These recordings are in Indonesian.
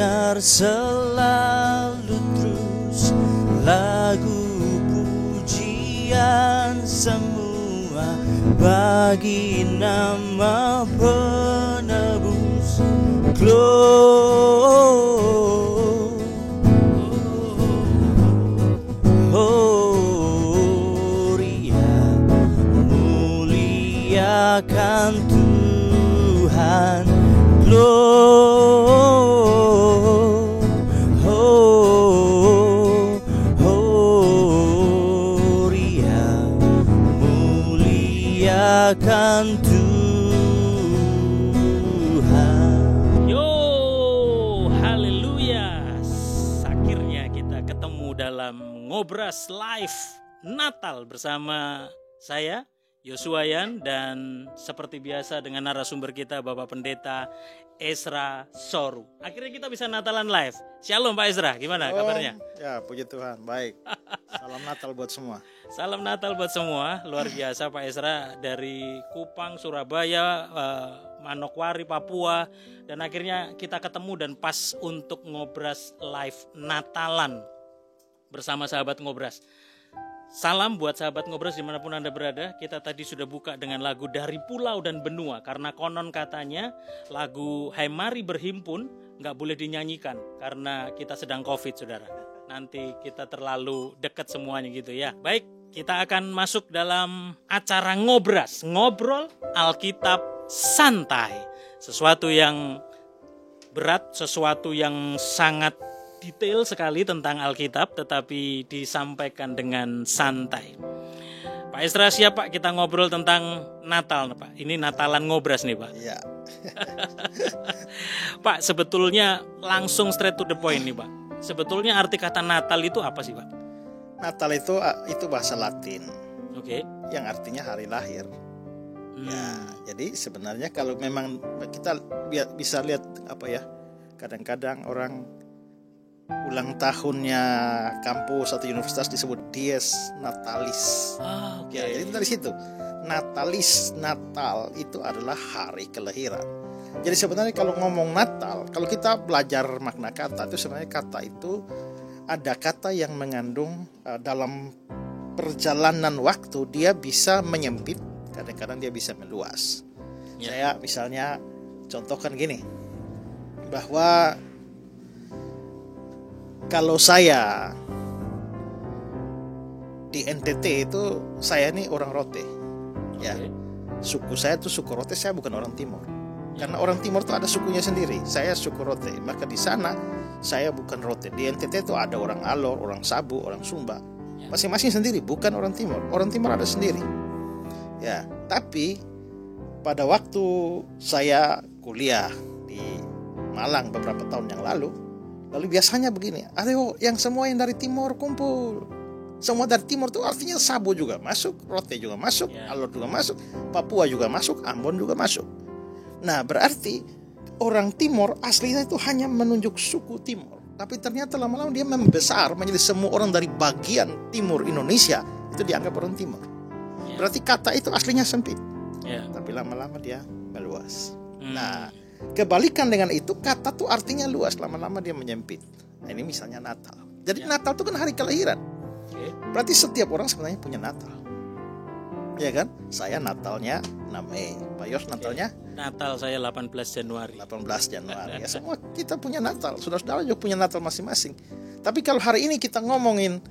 dengar selalu terus lagu pujian semua bagi nama penebus. Gloria, muliakan Tuhan. Gloria, muliakan Tuhan. Yo, haleluya. Akhirnya kita ketemu dalam Ngobras Live Natal bersama saya Yosuayan, dan seperti biasa dengan narasumber kita Bapak Pendeta Ezra Soru. Akhirnya kita bisa Natalan live. Shalom Pak Ezra, gimana kabarnya? Ya, puji Tuhan, baik. Salam Natal buat semua. Salam Natal buat semua. Luar biasa Pak Ezra, dari Kupang, Surabaya, Manokwari, Papua, dan akhirnya kita ketemu dan pas untuk Ngobras Live Natalan bersama sahabat Ngobras. Salam buat sahabat Ngobras dimanapun Anda berada. Kita tadi sudah buka dengan lagu Dari Pulau dan Benua, karena konon katanya lagu Hai Mari Berhimpun nggak boleh dinyanyikan karena kita sedang COVID, saudara. Nanti kita terlalu dekat semuanya gitu ya. Baik, kita akan masuk dalam acara Ngobras, ngobrol Alkitab santai. Sesuatu yang berat, sesuatu yang sangat detail sekali tentang Alkitab, tetapi disampaikan dengan santai. Pak Ezra, siap Pak, kita ngobrol tentang Natal Pak. Ini Natalan Ngobras nih Pak. Iya. Pak, sebetulnya langsung straight to the point nih Pak. Sebetulnya arti kata Natal itu apa sih Pak? Natal itu bahasa Latin. Oke. Yang artinya hari lahir. Ya, jadi sebenarnya kalau memang kita bisa lihat apa ya, kadang-kadang orang ulang tahunnya kampus atau universitas disebut Dies Natalis. Okay. Ya, jadi dari situ Natalis, Natal itu adalah hari kelahiran. Jadi sebenarnya kalau ngomong Natal, kalau kita belajar makna kata itu sebenarnya kata itu ada kata yang mengandung dalam perjalanan waktu dia bisa menyempit, kadang-kadang dia bisa meluas. Saya misalnya contohkan gini, bahwa kalau saya di NTT itu saya ini orang Rote, ya. Suku saya tuh suku Rote, saya bukan orang Timur. Karena orang Timur tuh ada sukunya sendiri. Saya suku Rote, maka di sana saya bukan Rote. Di NTT itu ada orang Alor, orang Sabu, orang Sumba, masing-masing sendiri, bukan orang Timur. Orang Timur ada sendiri. Ya, tapi pada waktu saya kuliah di Malang beberapa tahun yang lalu biasanya begini, ayo yang semua yang dari timur kumpul. Semua dari timur itu artinya Sabo juga masuk, Rote juga masuk, Alor juga masuk, Papua juga masuk, Ambon juga masuk. Nah, berarti orang timur aslinya itu hanya menunjuk suku timur. Tapi ternyata lama-lama dia membesar menjadi semua orang dari bagian timur Indonesia itu dianggap orang timur. Berarti kata itu aslinya sempit. Tapi lama-lama dia meluas. Nah, kebalikan dengan itu, kata tuh artinya luas, lama-lama dia menyempit. Nah, ini misalnya Natal. Jadi Natal itu kan hari kelahiran. Berarti setiap orang sebenarnya punya Natal. Ya kan? Saya Natalnya 6 Mei. Pak Yos Natalnya? Natal saya 18 Januari. 18 Januari. Ya, semua kita punya Natal. Saudara-saudara juga punya Natal masing-masing. Tapi kalau hari ini kita ngomongin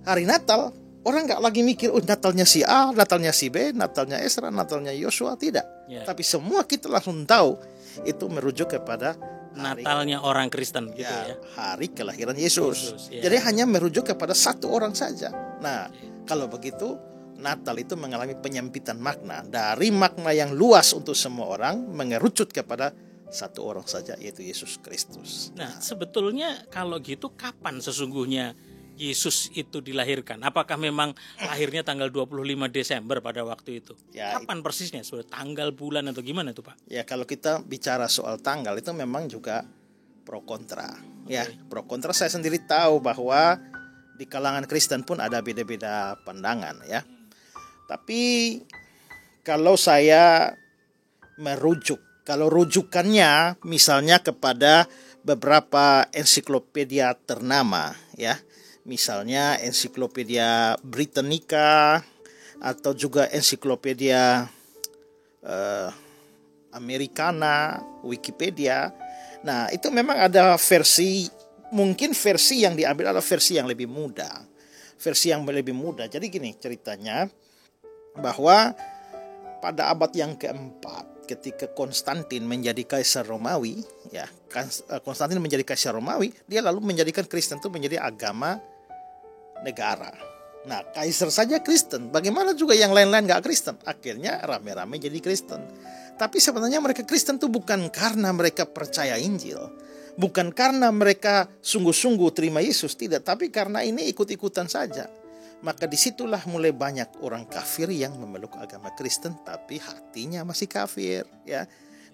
hari Natal, orang gak lagi mikir, Natalnya si A, Natalnya si B, Natalnya Ezra, Natalnya Yosua, tidak. Tapi semua kita langsung tahu itu merujuk kepada Natalnya orang Kristen gitu ya. Hari kelahiran Yesus. Jadi hanya merujuk kepada satu orang saja. Nah, kalau begitu Natal itu mengalami penyempitan makna dari makna yang luas untuk semua orang mengerucut kepada satu orang saja, yaitu Yesus Kristus. Nah, sebetulnya kalau gitu kapan sesungguhnya Yesus itu dilahirkan? Apakah memang lahirnya tanggal 25 Desember pada waktu itu? Kapan persisnya? Sudah tanggal, bulan, atau gimana itu Pak? Ya, kalau kita bicara soal tanggal itu memang juga pro kontra. Ya, pro kontra saya sendiri tahu bahwa di kalangan Kristen pun ada beda-beda pandangan ya. Tapi kalau saya merujuk, kalau rujukannya misalnya kepada beberapa ensiklopedia ternama, ya. Misalnya ensiklopedia Britannica atau juga ensiklopedia Americana, Wikipedia. Nah, itu memang ada versi, mungkin versi yang diambil adalah versi yang lebih mudah. Versi yang lebih mudah. Jadi gini ceritanya, bahwa pada abad yang keempat, ketika Konstantin menjadi kaisar Romawi, ya, Konstantin menjadi kaisar Romawi, dia lalu menjadikan Kristen itu menjadi agama negara. Nah, kaisar saja Kristen, bagaimana juga yang lain-lain gak Kristen? Akhirnya rame-rame jadi Kristen. Tapi sebenarnya mereka Kristen itu bukan karena mereka percaya Injil, bukan karena mereka sungguh-sungguh terima Yesus, tidak. Tapi karena ini ikut-ikutan saja. Maka disitulah mulai banyak orang kafir yang memeluk agama Kristen, tapi hatinya masih kafir, ya.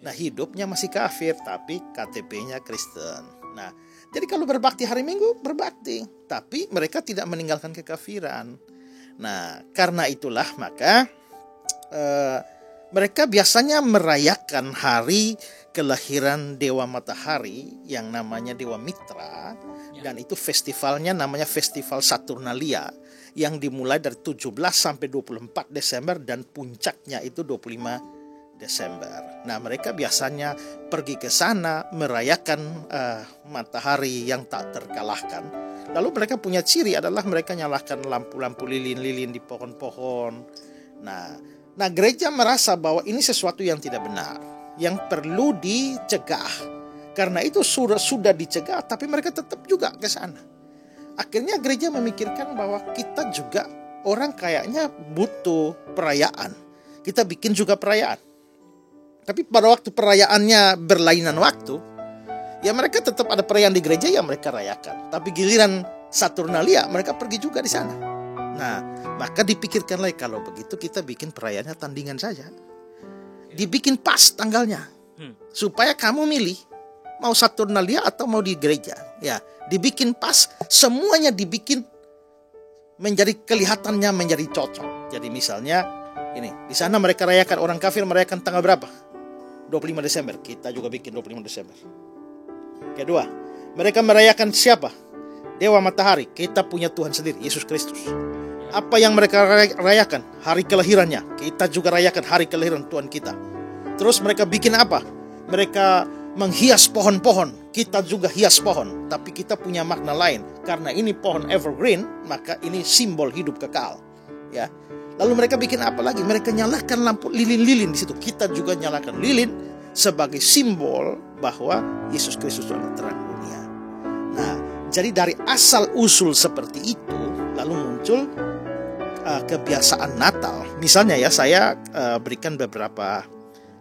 Nah, hidupnya masih kafir, tapi KTP-nya Kristen. Nah, jadi kalau berbakti hari Minggu, berbakti, tapi mereka tidak meninggalkan kekafiran. Nah, karena itulah maka mereka biasanya merayakan hari kelahiran Dewa Matahari yang namanya Dewa Mitra, dan itu festivalnya namanya Festival Saturnalia yang dimulai dari 17 sampai 24 Desember dan puncaknya itu 25 Desember. Nah, mereka biasanya pergi ke sana merayakan matahari yang tak terkalahkan. Lalu mereka punya ciri adalah mereka nyalakan lampu-lampu lilin-lilin di pohon-pohon. Nah, gereja merasa bahwa ini sesuatu yang tidak benar, yang perlu dicegah. Karena itu sudah dicegah, tapi mereka tetap juga ke sana. Akhirnya gereja memikirkan bahwa kita juga orang kayaknya butuh perayaan. Kita bikin juga perayaan. Tapi pada waktu perayaannya berlainan waktu, ya mereka tetap ada perayaan di gereja yang mereka rayakan. Tapi giliran Saturnalia mereka pergi juga di sana. Nah, maka dipikirkan lagi, kalau begitu kita bikin perayaannya tandingan saja. Dibikin pas tanggalnya. Supaya kamu milih mau Saturnalia atau mau di gereja. Ya, dibikin pas, semuanya dibikin menjadi kelihatannya menjadi cocok. Jadi misalnya ini, di sana mereka rayakan, orang kafir merayakan tanggal berapa? 25 Desember. Kita juga bikin 25 Desember. Kedua, mereka merayakan siapa? Dewa Matahari. Kita punya Tuhan sendiri, Yesus Kristus. Apa yang mereka rayakan? Hari kelahirannya. Kita juga rayakan hari kelahiran Tuhan kita. Terus mereka bikin apa? Mereka menghias pohon-pohon. Kita juga hias pohon. Tapi kita punya makna lain. Karena ini pohon evergreen, maka ini simbol hidup kekal. Ya. Lalu mereka bikin apa lagi? Mereka nyalakan lampu lilin-lilin di situ. Kita juga nyalakan lilin sebagai simbol bahwa Yesus Kristus adalah terang dunia. Nah, jadi dari asal usul seperti itu, lalu muncul kebiasaan Natal. Misalnya ya, saya berikan beberapa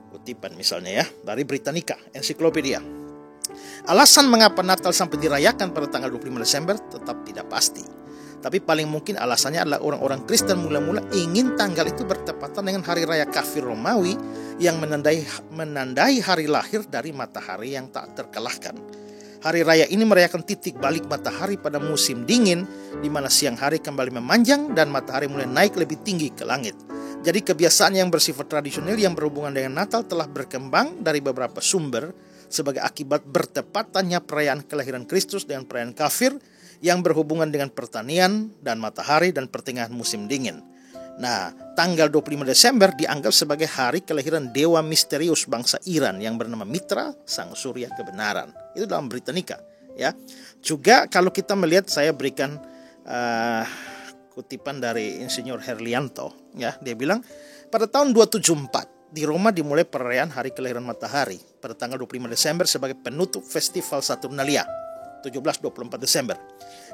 kutipan misalnya ya dari Britannica, ensiklopedia. Alasan mengapa Natal sampai dirayakan pada tanggal 25 Desember tetap tidak pasti. Tapi paling mungkin alasannya adalah orang-orang Kristen mula-mula ingin tanggal itu bertepatan dengan hari raya kafir Romawi yang menandai hari lahir dari matahari yang tak terkalahkan. Hari raya ini merayakan titik balik matahari pada musim dingin, di mana siang hari kembali memanjang dan matahari mulai naik lebih tinggi ke langit. Jadi kebiasaan yang bersifat tradisional yang berhubungan dengan Natal telah berkembang dari beberapa sumber sebagai akibat bertepatannya perayaan kelahiran Kristus dengan perayaan kafir yang berhubungan dengan pertanian dan matahari dan pertengahan musim dingin. Nah, tanggal 25 Desember dianggap sebagai hari kelahiran dewa misterius bangsa Iran yang bernama Mitra, sang surya kebenaran. Itu dalam Britannica, ya. Juga kalau kita melihat, saya berikan kutipan dari Insinyur Herlianto, ya. Dia bilang, pada tahun 274 di Roma dimulai perayaan hari kelahiran matahari pada tanggal 25 Desember sebagai penutup festival Saturnalia 17-24 Desember.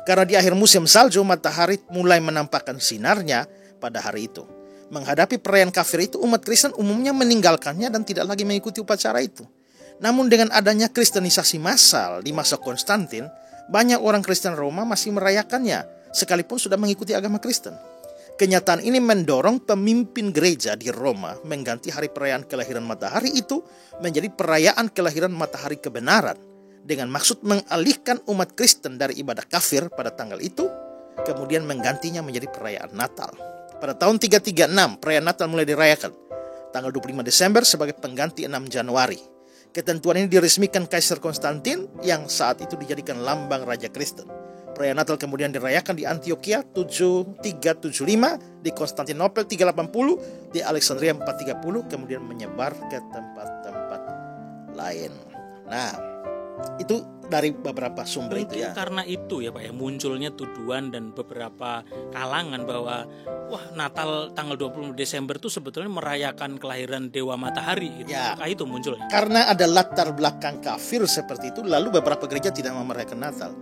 Karena di akhir musim salju, matahari mulai menampakkan sinarnya pada hari itu. Menghadapi perayaan kafir itu, umat Kristen umumnya meninggalkannya dan tidak lagi mengikuti upacara itu. Namun dengan adanya kristenisasi massal di masa Konstantin, banyak orang Kristen Roma masih merayakannya, sekalipun sudah mengikuti agama Kristen. Kenyataan ini mendorong pemimpin gereja di Roma mengganti hari perayaan kelahiran matahari itu menjadi perayaan kelahiran matahari kebenaran, dengan maksud mengalihkan umat Kristen dari ibadah kafir pada tanggal itu, kemudian menggantinya menjadi perayaan Natal. Pada tahun 336, perayaan Natal mulai dirayakan tanggal 25 Desember sebagai pengganti 6 Januari. Ketentuan ini diresmikan Kaisar Konstantin yang saat itu dijadikan lambang Raja Kristen. Perayaan Natal kemudian dirayakan di Antioquia 375, di Konstantinopel 380, di Alexandria 430, kemudian menyebar ke tempat-tempat lain. Nah, itu dari beberapa sumber itu Mungkin ya. karena itu ya Pak ya, munculnya tuduhan dan beberapa kalangan bahwa wah, Natal tanggal 20 Desember itu sebetulnya merayakan kelahiran Dewa Matahari gitu. Ya. Apakah itu munculnya? Karena ada latar belakang kafir seperti itu, lalu beberapa gereja tidak mau merayakan Natal.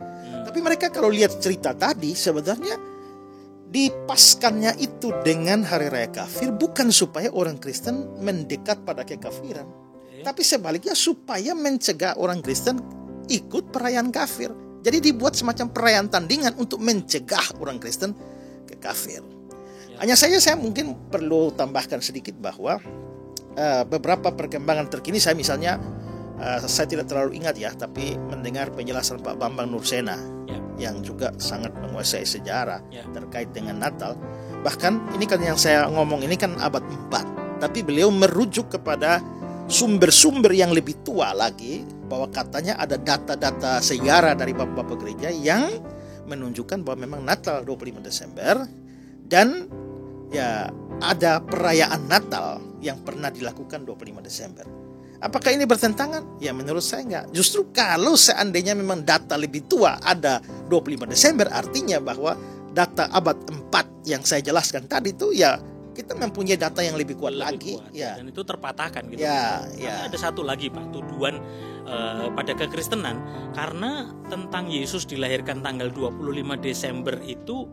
Tapi mereka kalau lihat cerita tadi, sebenarnya dipaskannya itu dengan hari raya kafir bukan supaya orang Kristen mendekat pada kekafiran, tapi sebaliknya supaya mencegah orang Kristen ikut perayaan kafir. Jadi dibuat semacam perayaan tandingan untuk mencegah orang Kristen ke kafir. Hanya saja saya mungkin perlu tambahkan sedikit bahwa beberapa perkembangan terkini, saya misalnya saya tidak terlalu ingat ya, tapi mendengar penjelasan Pak Bambang Nursena yang juga sangat menguasai sejarah terkait dengan Natal. Bahkan ini kan yang saya ngomong ini kan abad 4, tapi beliau merujuk kepada sumber-sumber yang lebih tua lagi, bahwa katanya ada data-data sejarah dari bapak-bapak gereja yang menunjukkan bahwa memang Natal 25 Desember dan ya ada perayaan Natal yang pernah dilakukan 25 Desember. Apakah ini bertentangan? Ya menurut saya enggak. Justru kalau seandainya memang data lebih tua ada 25 Desember, artinya bahwa data abad 4 yang saya jelaskan tadi itu ya kita mempunyai data yang lebih kuat lagi. Ya. Dan itu terpatahkan gitu. Ya, Tapi ya. ada satu lagi Pak, tuduhan pada kekristenan karena tentang Yesus dilahirkan tanggal 25 Desember itu,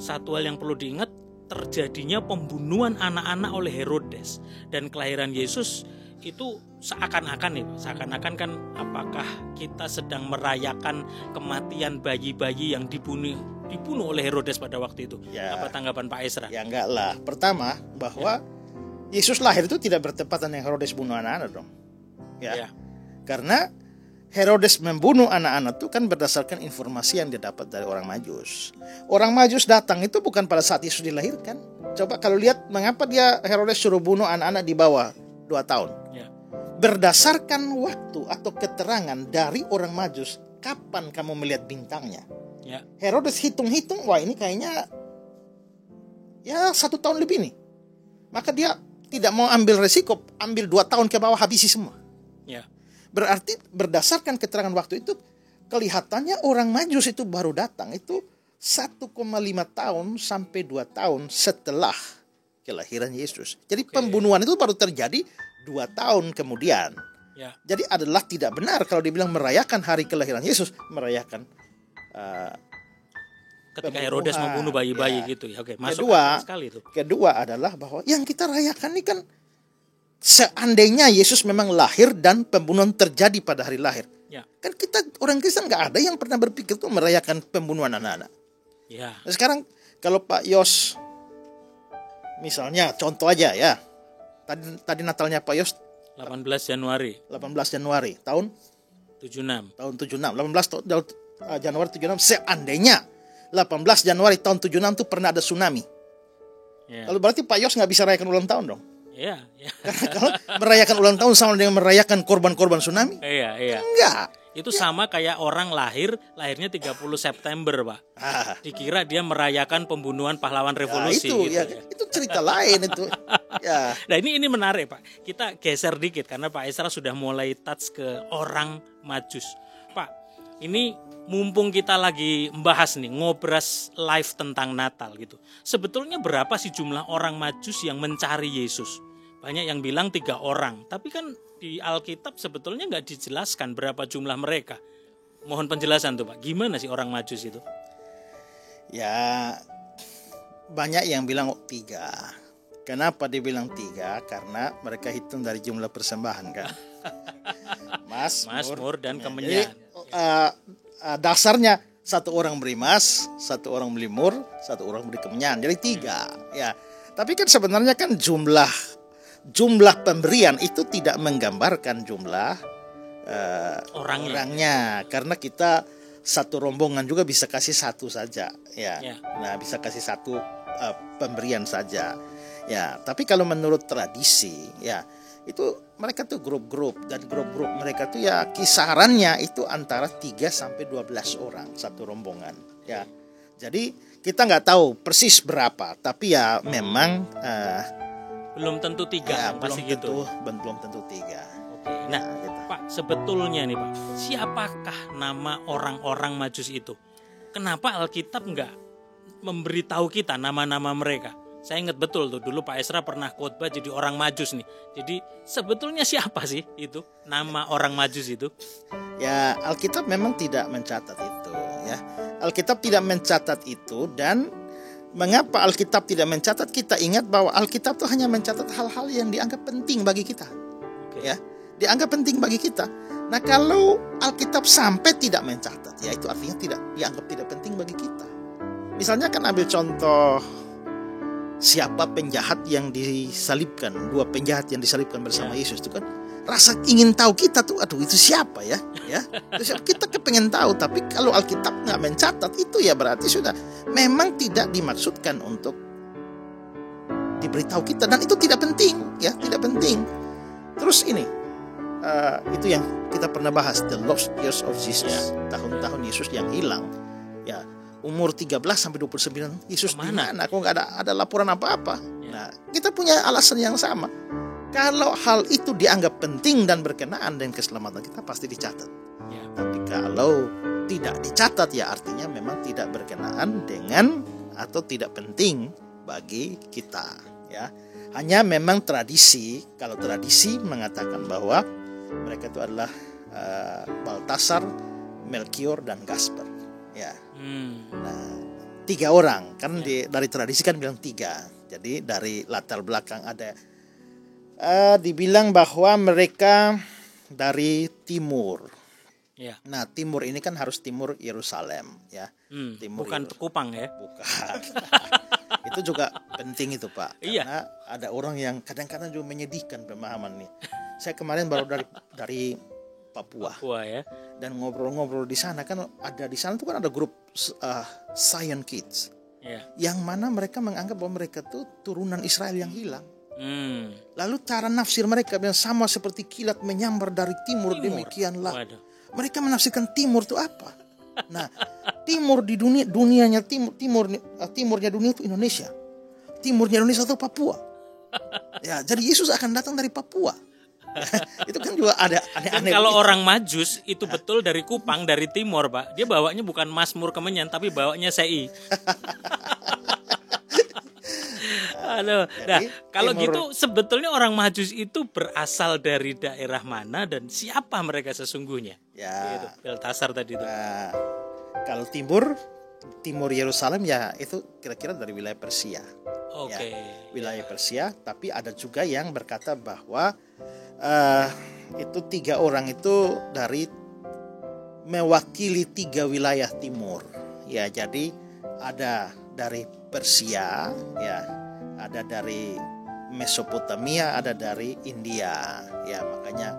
satu hal yang perlu diingat, terjadinya pembunuhan anak-anak oleh Herodes, dan kelahiran Yesus itu seakan-akan nih, seakan-akan kan apakah kita sedang merayakan kematian bayi-bayi yang dibunuh oleh Herodes pada waktu itu? Ya. Apa tanggapan Pak Esra? Ya enggak lah. Pertama, bahwa Yesus lahir itu tidak bertepatan dengan Herodes bunuh anak-anak dong. Ya. Karena Herodes membunuh anak-anak itu kan berdasarkan informasi yang dia dapat dari orang Majus. Orang Majus datang itu bukan pada saat Yesus dilahirkan. Coba kalau lihat mengapa dia Herodes suruh bunuh anak-anak di bawah 2 tahun. Ya. Berdasarkan waktu atau keterangan dari orang Majus, kapan kamu melihat bintangnya? Ya. Herodes hitung-hitung, wah ini kayaknya ya 1 tahun lebih nih. Maka dia tidak mau ambil resiko, ambil 2 tahun ke bawah, habisi semua. Ya. Berarti berdasarkan keterangan waktu itu, kelihatannya orang Majus itu baru datang itu 1,5 tahun sampai 2 tahun setelah kelahiran Yesus. Jadi pembunuhan itu baru terjadi 2 tahun kemudian. Ya. Jadi adalah tidak benar kalau dibilang merayakan hari kelahiran Yesus, merayakan Ketika Herodes membunuh bayi-bayi gitu ya. Oke, masuk akal sekali itu. Kedua adalah bahwa yang kita rayakan ini kan seandainya Yesus memang lahir dan pembunuhan terjadi pada hari lahir. Ya. Kan kita orang Kristen nggak ada yang pernah berpikir tuh merayakan pembunuhan anak-anak. Ya. Nah, sekarang kalau Pak Yos misalnya contoh aja ya. Tadi Natalnya Pak Yos 18 Januari 18 Januari tahun 76. tahun 76. 18 Januari 76, seandainya 18 Januari tahun 76 itu pernah ada tsunami. Ya. Lalu berarti Pak Yos nggak bisa rayakan ulang tahun dong? Iya, iya. Karena kalau merayakan ulang tahun sama dengan merayakan korban-korban tsunami? Iya, iya. Enggak. Itu sama kayak orang lahirnya 30 September, Pak. Dikira dia merayakan pembunuhan pahlawan revolusi. Itu gitu, ya, itu cerita lain itu. Ya. Nah ini menarik Pak. Kita geser dikit karena Pak Esra sudah mulai touch ke orang Majus. Pak, ini mumpung kita lagi membahas nih, ngobras live tentang Natal gitu. Sebetulnya berapa sih jumlah orang Majus yang mencari Yesus? Banyak yang bilang 3 orang, tapi kan di Alkitab sebetulnya nggak dijelaskan berapa jumlah mereka. Mohon penjelasan tuh Pak, gimana sih orang Majus itu? Ya, banyak yang bilang 3. Kenapa dibilang 3? Karena mereka hitung dari jumlah persembahan kan. Mazmur dan kemenyan. Jadi, dasarnya 1 orang beri mas, 1 orang beri mur, 1 orang beri kemenyan. Jadi 3. Ya. Tapi kan sebenarnya kan jumlah pemberian itu tidak menggambarkan jumlah orangnya, karena kita satu rombongan juga bisa kasih 1 saja, ya. Nah bisa kasih 1 pemberian saja, ya. Tapi kalau menurut tradisi, ya itu mereka tuh grup-grup, dan grup-grup mereka tuh ya kisarannya itu antara 3 sampai 12 orang satu rombongan ya. Jadi kita nggak tahu persis berapa, tapi ya memang belum tentu 3 ya, pasti gitu. belum tentu 3. Oke. Nah, gitu. Pak, sebetulnya nih Pak, siapakah nama orang-orang Majus itu? Kenapa Alkitab nggak memberitahu kita nama-nama mereka? Saya ingat betul tuh dulu Pak Esra pernah khotbah jadi orang Majus nih. Jadi sebetulnya siapa sih itu nama orang Majus itu? Ya, Alkitab memang tidak mencatat itu ya. Alkitab tidak mencatat itu, dan mengapa Alkitab tidak mencatat? Kita ingat bahwa Alkitab itu hanya mencatat hal-hal yang dianggap penting bagi kita. Oke. Ya, dianggap penting bagi kita. Nah, kalau Alkitab sampai tidak mencatat, ya itu artinya dianggap tidak penting bagi kita. Misalnya kan ambil contoh siapa penjahat yang disalibkan, 2 penjahat yang disalibkan bersama Yesus itu kan, rasa ingin tahu kita tuh, aduh itu siapa ya? Terus kita kepengen tahu, tapi kalau Alkitab nggak mencatat itu ya berarti sudah memang tidak dimaksudkan untuk diberitahu kita, dan itu tidak penting ya, tidak penting. Terus ini itu yang kita pernah bahas, the lost years of Jesus, tahun-tahun Yesus yang hilang ya. Umur 13 sampai 29 Yesus di mana? Kok nggak ada laporan apa-apa? Nah, kita punya alasan yang sama. Kalau hal itu dianggap penting dan berkenaan dengan keselamatan kita, pasti dicatat. Tapi kalau tidak dicatat, ya artinya memang tidak berkenaan dengan atau tidak penting bagi kita. Ya, hanya memang tradisi. Kalau tradisi mengatakan bahwa mereka itu adalah Baltasar, Melkior, dan Gaspar. Ya. Nah, 3 orang kan dari tradisi kan bilang 3. Jadi dari latar belakang ada dibilang bahwa mereka dari timur. Ya. Nah, timur ini kan harus timur Yerusalem ya. Timur bukan Kupang ya? Bukan. Itu juga penting itu Pak. Karena ada orang yang kadang-kadang juga menyedihkan pemahaman nih. Saya kemarin baru dari Papua ya. Dan ngobrol-ngobrol di sana kan di sana tuh kan ada grup Science Kids. Yang mana mereka menganggap bahwa mereka tuh turunan Israel yang hilang. Lalu cara nafsir mereka yang sama seperti kilat menyambar dari timur. Demikianlah. Waduh. Mereka menafsirkan timur itu apa? Nah, timur di dunianya timurnya dunia itu Indonesia. Timurnya Indonesia itu Papua. Ya, jadi Yesus akan datang dari Papua. Itu kan juga ada aneh-aneh. Kalau orang Majus itu betul dari Kupang, dari timur Pak. Dia bawanya bukan Mazmur Kemenyan, tapi bawanya CI. Aduh. Nah, kalau gitu sebetulnya orang Majus itu berasal dari daerah mana dan siapa mereka sesungguhnya? Ya, itu Baltasar tadi itu. Nah, kalau timur Yerusalem ya itu kira-kira dari wilayah Persia. Oke. Ya, wilayah Persia, tapi ada juga yang berkata bahwa itu 3 orang itu dari mewakili 3 wilayah timur. Ya, jadi ada dari Persia, ya, ada dari Mesopotamia, ada dari India. Ya, makanya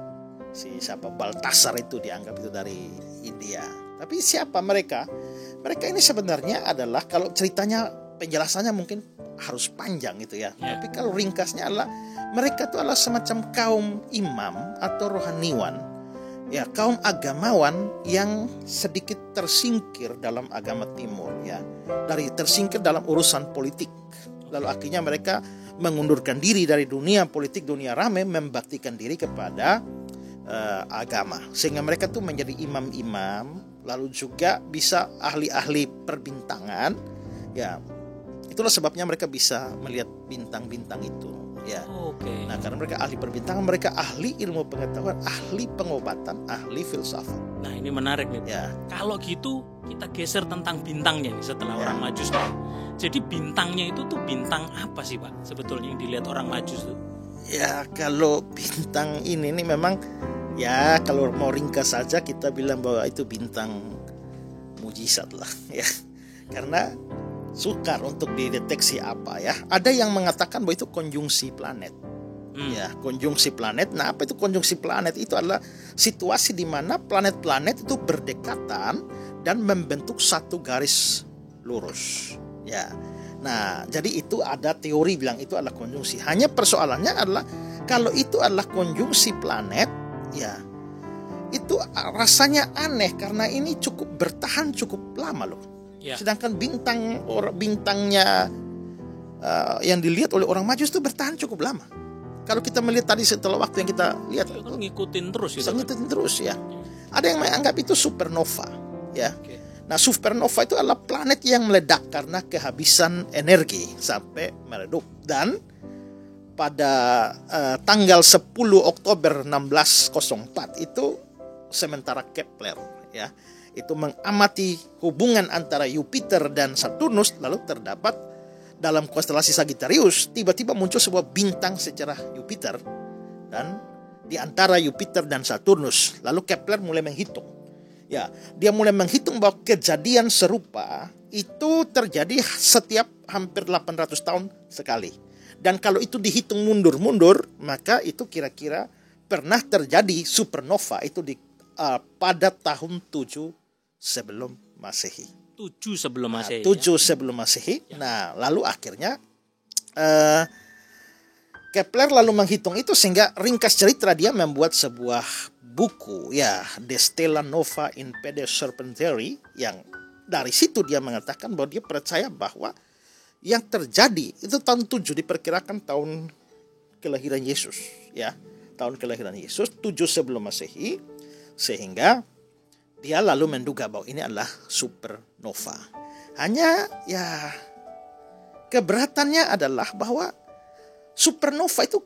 siapa Baltasar itu dianggap itu dari India. Tapi siapa mereka? Mereka ini sebenarnya adalah, kalau ceritanya penjelasannya mungkin harus panjang gitu ya. Tapi kalau ringkasnya adalah mereka itu adalah semacam kaum imam atau rohaniwan. Ya, kaum agamawan yang sedikit tersingkir dalam agama timur ya. Tersingkir dalam urusan politik. Lalu akhirnya mereka mengundurkan diri dari dunia politik, dunia ramai, membaktikan diri kepada agama. Sehingga mereka tuh menjadi imam-imam, lalu juga bisa ahli-ahli perbintangan. Ya, itulah sebabnya mereka bisa melihat bintang-bintang itu. Ya. Nah, karena mereka ahli perbintangan, mereka ahli ilmu pengetahuan, ahli pengobatan, ahli filsafat. Nah, ini menarik nih. Ya. Kalau gitu kita geser tentang bintangnya nih setelah orang Majus. Jadi bintangnya itu tuh bintang apa sih Pak sebetulnya yang dilihat orang Majus tuh? Ya, kalau bintang ini nih memang ya, kalau mau ringkas saja kita bilang bahwa itu bintang mujizat lah ya. Karena sukar untuk dideteksi apa ya. Ada yang mengatakan bahwa itu konjungsi planet. Ya, konjungsi planet. Nah, apa itu konjungsi planet? Itu adalah situasi di mana planet-planet itu berdekatan dan membentuk satu garis lurus. Ya. Nah, jadi itu ada teori bilang itu adalah konjungsi. Hanya persoalannya adalah Kalau itu adalah konjungsi planet, ya itu rasanya aneh karena ini cukup bertahan cukup lama loh. Ya. Sedangkan bintangnya yang dilihat oleh orang Majus itu bertahan cukup lama. Kalau kita melihat tadi setelah waktu yang kita lihat, Kan ngikutin terus gitu. ngikutin terus ya. Ada yang menganggap itu supernova, ya. Oke. Nah, supernova itu adalah planet yang meledak karena kehabisan energi sampai meledak. Dan pada tanggal 10 Oktober 1604 itu sementara Kepler, ya, itu mengamati hubungan antara Jupiter dan Saturnus, lalu terdapat dalam konstelasi Sagittarius tiba-tiba muncul sebuah bintang sejarah Jupiter dan di antara Jupiter dan Saturnus. Lalu Kepler mulai menghitung. Ya, dia mulai menghitung bahwa kejadian serupa itu terjadi setiap hampir 800 tahun sekali. Dan kalau itu dihitung mundur-mundur, maka itu kira-kira pernah terjadi supernova itu pada tahun 7 sebelum Masehi. 7 sebelum Masehi. 7 sebelum Masehi. Nah, lalu akhirnya Kepler lalu menghitung itu sehingga ringkas cerita dia membuat sebuah buku, ya, De Stella Nova in Pede Serpentary, yang dari situ dia mengatakan bahwa dia percaya bahwa yang terjadi itu tahun 7 diperkirakan tahun kelahiran Yesus, ya. Tahun kelahiran Yesus 7 sebelum Masehi, sehingga dia lalu menduga bahwa ini adalah supernova. Hanya ya keberatannya adalah bahwa supernova itu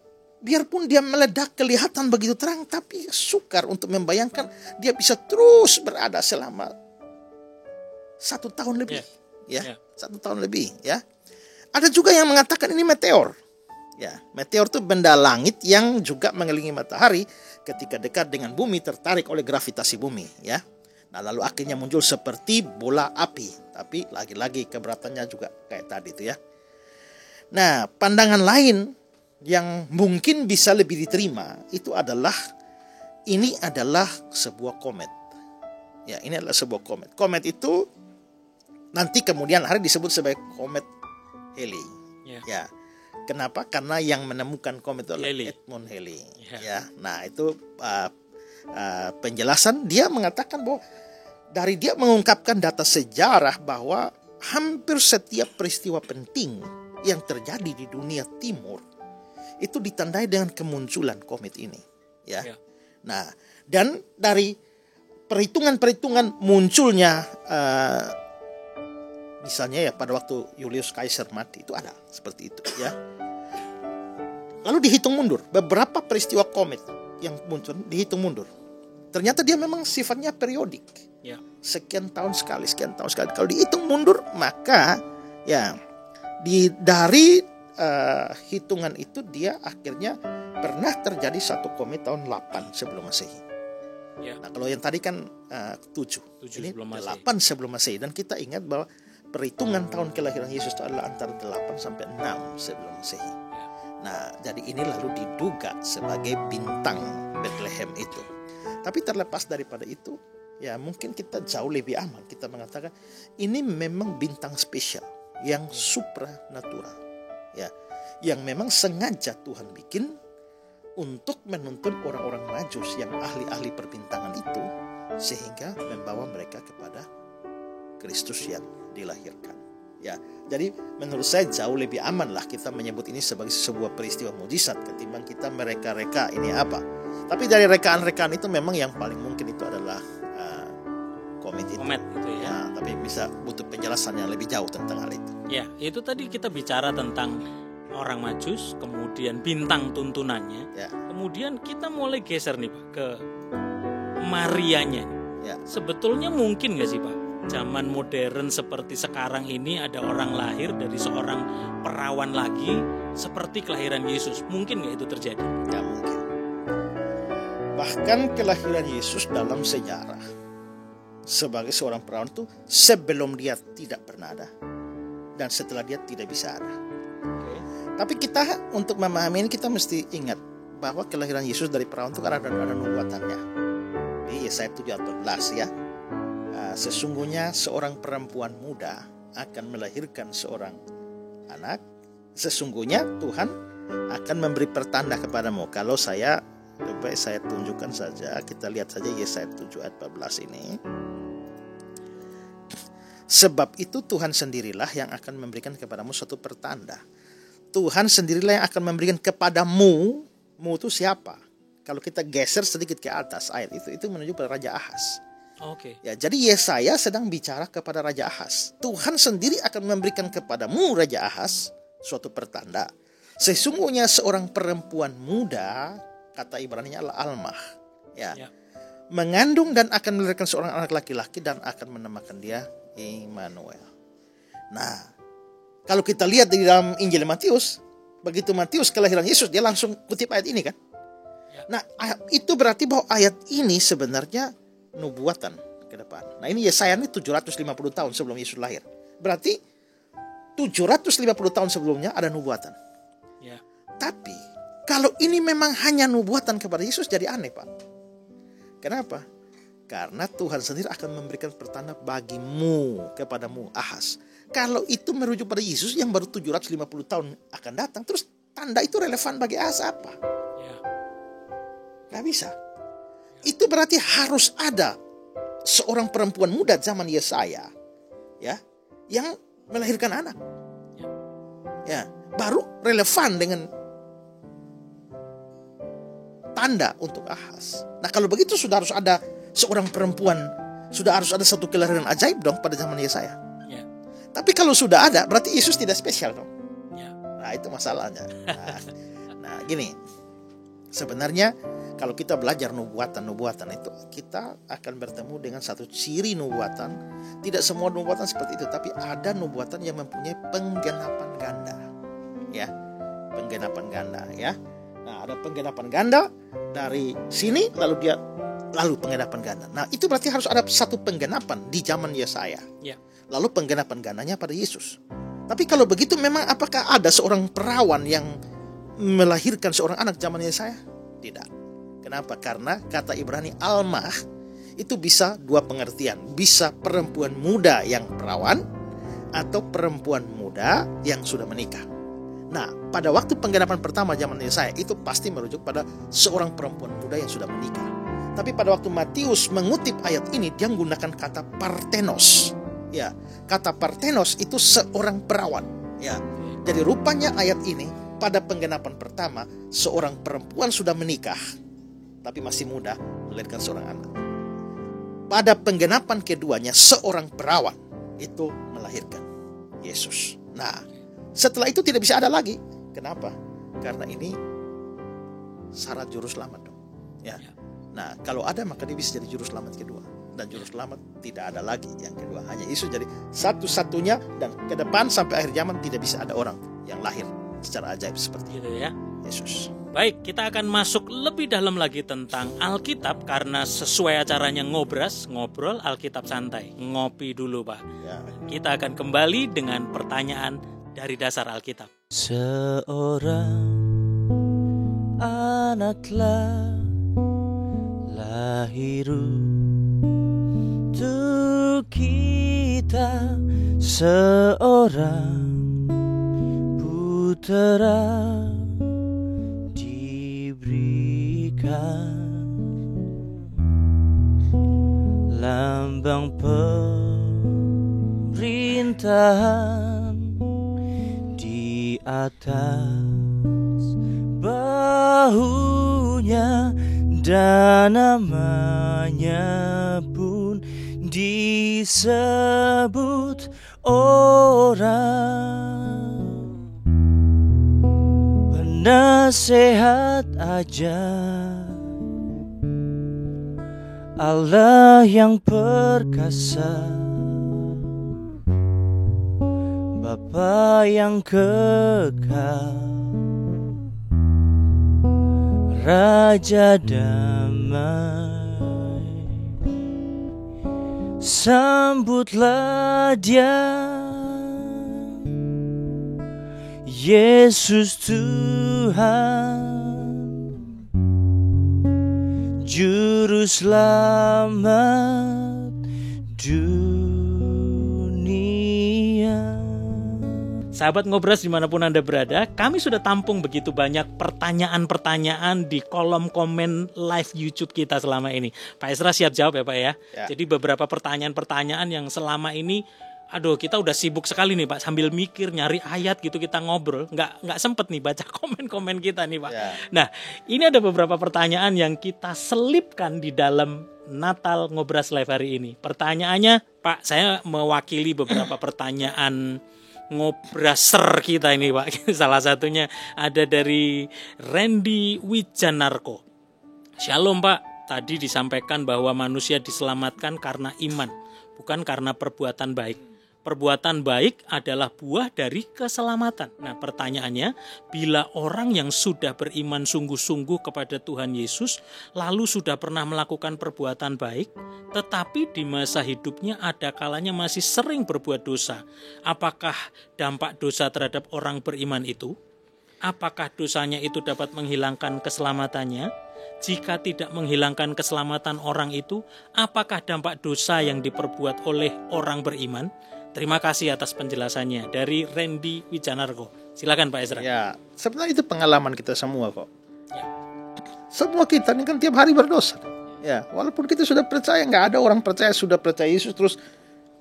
biarpun dia meledak kelihatan begitu terang, tapi sukar untuk membayangkan dia bisa terus berada selama 1 tahun lebih, ya, 1 tahun lebih, ya. Ada juga yang mengatakan ini meteor, ya. Meteor itu benda langit yang juga mengelilingi matahari ketika dekat dengan bumi tertarik oleh gravitasi bumi, ya. Nah, lalu akhirnya muncul seperti bola api, tapi lagi-lagi keberatannya juga kayak tadi itu, ya. Nah, pandangan lain yang mungkin bisa lebih diterima itu adalah ini adalah sebuah komet. Ya, ini adalah sebuah komet. Komet itu nanti kemudian hari disebut sebagai komet Halley. Ya. Kenapa? Karena yang menemukan komet itu adalah Edmund Halley. Ya. Nah, itu penjelasan dia mengatakan bahwa dari dia mengungkapkan data sejarah bahwa hampir setiap peristiwa penting yang terjadi di dunia timur itu ditandai dengan kemunculan komet ini, ya. Nah, dan dari perhitungan-perhitungan munculnya misalnya ya pada waktu Julius Caesar mati itu ada seperti itu, ya. Lalu dihitung mundur beberapa peristiwa komet yang muncul, dihitung mundur. Ternyata dia memang sifatnya periodik. Ya. Sekian tahun sekali. Kalau dihitung mundur, maka ya dari hitungan itu dia akhirnya pernah terjadi satu komet tahun 8 sebelum Masehi. Ya. Nah, kalau yang tadi kan 7 ini 8 sebelum Masehi. Dan kita ingat bahwa perhitungan tahun kelahiran Yesus itu adalah antara 8 sampai 6 sebelum Masehi. Nah, jadi ini lalu diduga sebagai bintang Bethlehem itu. Tapi terlepas daripada itu, ya mungkin kita jauh lebih aman. Kita mengatakan ini memang bintang spesial yang supranatural, ya, yang memang sengaja Tuhan bikin untuk menuntun orang-orang Majus yang ahli-ahli perbintangan itu, sehingga membawa mereka kepada Kristus yang dilahirkan. Ya, jadi menurut saya jauh lebih aman lah kita menyebut ini sebagai sebuah peristiwa mujizat ketimbang kita mereka-reka ini apa. Tapi dari rekaan-rekaan itu memang yang paling mungkin itu adalah komet itu. Komet itu, ya. Nah, tapi bisa butuh penjelasan yang lebih jauh tentang hal itu. Ya, itu tadi kita bicara tentang orang Majus, kemudian bintang tuntunannya. Ya. Kemudian kita mulai geser nih Pak ke Marianya. Ya. Sebetulnya mungkin nggak sih Pak, zaman modern seperti sekarang ini ada orang lahir dari seorang perawan lagi seperti kelahiran Yesus? Mungkin nggak itu terjadi? Nggak mungkin. Bahkan kelahiran Yesus dalam sejarah sebagai seorang perawan itu sebelum dia tidak pernah ada dan setelah dia tidak bisa ada. Tapi kita untuk memahami ini kita mesti ingat bahwa kelahiran Yesus dari perawan itu karena ada nubuatannya. Di Yesaya 7:14, ya. Sesungguhnya seorang perempuan muda akan melahirkan seorang anak. Sesungguhnya Tuhan akan memberi pertanda kepadamu. Kalau saya, coba saya tunjukkan saja, kita lihat saja Yesaya 7 ayat 14 ini. Sebab itu Tuhan sendirilah yang akan memberikan kepadamu suatu pertanda. Tuhan sendirilah yang akan memberikan kepadamu. Mu itu siapa? Kalau kita geser sedikit ke atas ayat itu menuju pada Raja Ahaz. Oke. Ya, jadi Yesaya sedang bicara kepada Raja Ahaz. Tuhan sendiri akan memberikan kepadamu Raja Ahaz suatu pertanda. Sesungguhnya seorang perempuan muda, kata Ibrani-nya adalah Almah, ya, mengandung dan akan melahirkan seorang anak laki-laki dan akan menamakan dia Immanuel. Nah, kalau kita lihat di dalam Injil Matius, begitu Matius kelahiran Yesus, dia langsung kutip ayat ini kan. Nah, itu berarti bahwa ayat ini sebenarnya nubuatan ke depan. Nah, ini Yesaya ini 750 tahun sebelum Yesus lahir. Berarti 750 tahun sebelumnya ada nubuatan. Ya. Tapi kalau ini memang hanya nubuatan kepada Yesus, jadi aneh, Pak. Kenapa? Karena Tuhan sendiri akan memberikan pertanda bagimu, kepadamu Ahaz. Kalau itu merujuk pada Yesus yang baru 750 tahun akan datang, terus tanda itu relevan bagi Ahaz apa? Ya. Gak bisa. Itu berarti harus ada seorang perempuan muda zaman Yesaya, ya, yang melahirkan anak. Ya, baru relevan dengan tanda untuk Ahaz. Nah, kalau begitu sudah harus ada seorang perempuan, sudah harus ada satu kelahiran ajaib dong pada zaman Yesaya. Ya. Tapi kalau sudah ada, berarti Yesus tidak spesial dong. Ya. Nah, itu masalahnya. Nah, gini. Sebenarnya kalau kita belajar nubuatan itu, kita akan bertemu dengan satu ciri nubuatan. Tidak semua nubuatan seperti itu, tapi ada nubuatan yang mempunyai penggenapan ganda. Ya, penggenapan ganda, ya. Nah, ada penggenapan ganda dari sini, lalu penggenapan ganda. Nah, itu berarti harus ada satu penggenapan di zaman Yesaya. Ya. Lalu penggenapan gandanya pada Yesus. Tapi kalau begitu, memang apakah ada seorang perawan yang melahirkan seorang anak zaman Yesaya? Tidak. Kenapa? Karena kata Ibrani Almah itu bisa dua pengertian. Bisa perempuan muda yang perawan atau perempuan muda yang sudah menikah. Nah, pada waktu penggenapan pertama zaman Yesaya itu pasti merujuk pada seorang perempuan muda yang sudah menikah. Tapi pada waktu Matius mengutip ayat ini, dia menggunakan kata parthenos. Ya, kata parthenos itu seorang perawan. Ya, jadi rupanya ayat ini pada penggenapan pertama seorang perempuan sudah menikah, tapi masih muda melahirkan seorang anak. Pada penggenapan keduanya seorang perawan itu melahirkan Yesus. Nah, setelah itu tidak bisa ada lagi. Kenapa? Karena ini syarat juru selamat dong. Ya. Nah, kalau ada maka dia bisa jadi juru selamat kedua. Dan juru selamat tidak ada lagi yang kedua. Hanya Yesus jadi satu-satunya, dan ke depan sampai akhir zaman tidak bisa ada orang yang lahir secara ajaib seperti Gitu ya. Yesus. Baik, kita akan masuk lebih dalam lagi tentang Alkitab, karena sesuai acaranya ngobrol Alkitab santai. Ngopi dulu, Pak. Ya. Kita akan kembali dengan pertanyaan dari dasar Alkitab. Seorang anak telah lahir untuk kita, seorang putera diberikan, lambang pemerintahan di atas bahunya, dan namanya pun disebut orang penasehat ajaib, Allah yang perkasa, Bapa yang kekal, Raja damai. Sambutlah Dia, Yesus Tuhan, Juru Selamat dunia. sahabat Ngobras dimanapun Anda berada, kami sudah tampung begitu banyak pertanyaan-pertanyaan di kolom komen live YouTube kita selama ini. Pak Ezra siap jawab ya Pak ya? Ya. Jadi beberapa pertanyaan-pertanyaan yang selama ini, aduh kita udah sibuk sekali nih Pak, sambil mikir nyari ayat gitu kita ngobrol, nggak sempet nih baca komen-komen kita nih Pak. Ya. Nah ini ada beberapa pertanyaan yang kita selipkan di dalam Natal Ngobras Live hari ini. Pertanyaannya Pak, saya mewakili beberapa pertanyaan ngobraser kita ini Pak. Salah satunya ada dari Randy Wijanarko. Shalom Pak, tadi disampaikan bahwa manusia diselamatkan karena iman, bukan karena perbuatan baik. Perbuatan baik adalah buah dari keselamatan. Nah pertanyaannya, bila orang yang sudah beriman sungguh-sungguh kepada Tuhan Yesus, lalu sudah pernah melakukan perbuatan baik, tetapi di masa hidupnya ada kalanya masih sering berbuat dosa, apakah dampak dosa terhadap orang beriman itu? Apakah dosanya itu dapat menghilangkan keselamatannya? Jika tidak menghilangkan keselamatan orang itu, apakah dampak dosa yang diperbuat oleh orang beriman? Terima kasih atas penjelasannya dari Randy Wijanarko. Silakan Pak Ezra. Ya, sebenarnya itu pengalaman kita semua kok. Ya. Semua kita ini kan tiap hari berdosa. Ya, walaupun kita sudah percaya, nggak ada orang percaya sudah percaya Yesus terus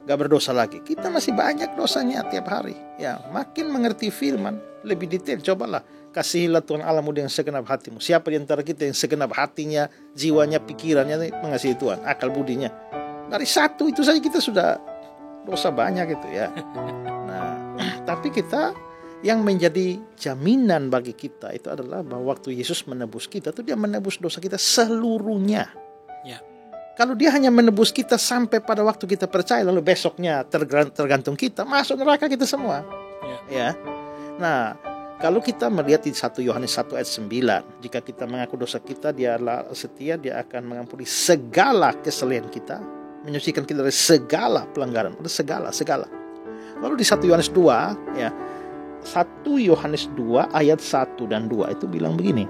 nggak berdosa lagi. Kita masih banyak dosanya tiap hari. Ya, makin mengerti firman lebih detail. Cobalah kasihilah Tuhan Allahmu dengan segenap hatimu. Siapa di antara kita yang segenap hatinya, jiwanya, pikirannya mengasihi Tuhan, akal budinya. Dari satu itu saja kita sudah dosa banyak itu ya. Nah, tapi kita yang menjadi jaminan bagi kita itu adalah bahwa waktu Yesus menebus kita itu dia menebus dosa kita seluruhnya. Ya. Kalau dia hanya menebus kita sampai pada waktu kita percaya lalu besoknya tergantung kita masuk neraka kita semua. Ya. Nah, kalau kita melihat di 1 Yohanes 1 ayat 9, jika kita mengaku dosa kita, Dialah setia, Dia akan mengampuni segala kesalahan kita, menyucikan kita dari segala pelanggaran, segala. Lalu di 1 Yohanes 2 ya, 1 Yohanes 2 ayat 1 dan 2 itu bilang begini.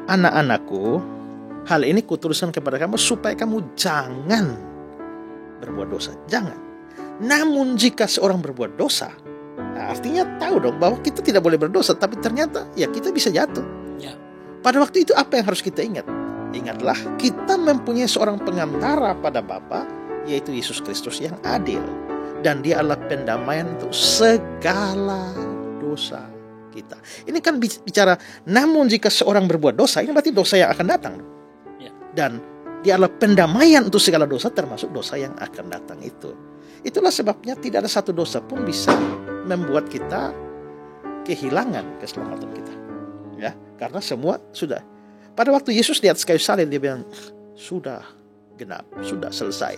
Anak-anakku, hal ini kutuliskan kepada kamu supaya kamu jangan berbuat dosa. Jangan. Namun jika seorang berbuat dosa, nah artinya tahu dong bahwa kita tidak boleh berdosa, tapi ternyata ya kita bisa jatuh. Ya. Pada waktu itu apa yang harus kita ingat? Ingatlah, kita mempunyai seorang pengantara pada Bapa, yaitu Yesus Kristus yang adil. Dan Dia adalah pendamaian untuk segala dosa kita. Ini kan bicara, namun jika seorang berbuat dosa, ini berarti dosa yang akan datang. Ya. Dan Dia adalah pendamaian untuk segala dosa, termasuk dosa yang akan datang itu. Itulah sebabnya tidak ada satu dosa pun bisa membuat kita kehilangan keselamatan kita. Ya, karena semua sudah. Pada waktu Yesus di atas kayu salib dia bilang sudah genap, sudah selesai.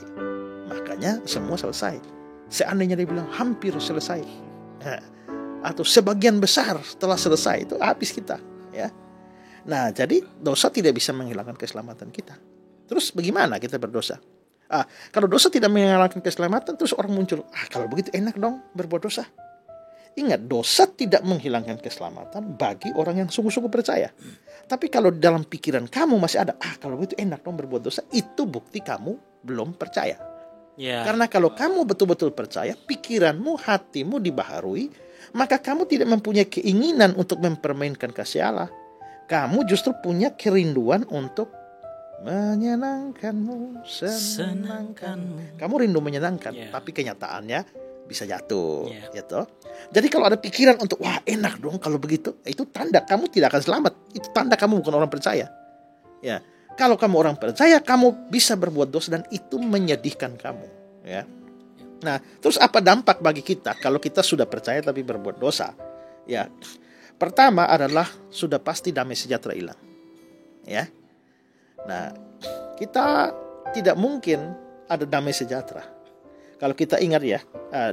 Makanya semua selesai. Seandainya dia bilang hampir selesai, atau sebagian besar telah selesai, itu habis kita. Ya. Nah, jadi dosa tidak bisa menghilangkan keselamatan kita. Terus bagaimana kita berdosa? Kalau dosa tidak menghilangkan keselamatan, terus orang muncul, kalau begitu enak dong berbuat dosa. Ingat, dosa tidak menghilangkan keselamatan bagi orang yang sungguh-sungguh percaya. Tapi kalau dalam pikiran kamu masih ada, kalau begitu enak dong berbuat dosa, itu bukti kamu belum percaya. Ya. Karena kalau kamu betul-betul percaya, pikiranmu, hatimu dibaharui, maka kamu tidak mempunyai keinginan untuk mempermainkan kasih Allah. Kamu justru punya kerinduan untuk menyenangkanmu, senangkanmu. Kamu rindu menyenangkan, tapi kenyataannya bisa jatuh, gitu. Jadi kalau ada pikiran untuk wah enak dong kalau begitu, itu tanda kamu tidak akan selamat. Itu tanda kamu bukan orang percaya. Ya, kalau kamu orang percaya, kamu bisa berbuat dosa dan itu menyedihkan kamu. Ya. Nah, terus apa dampak bagi kita kalau kita sudah percaya tapi berbuat dosa? Ya, pertama adalah sudah pasti damai sejahtera hilang. Ya. Nah, kita tidak mungkin ada damai sejahtera. Kalau kita ingat ya,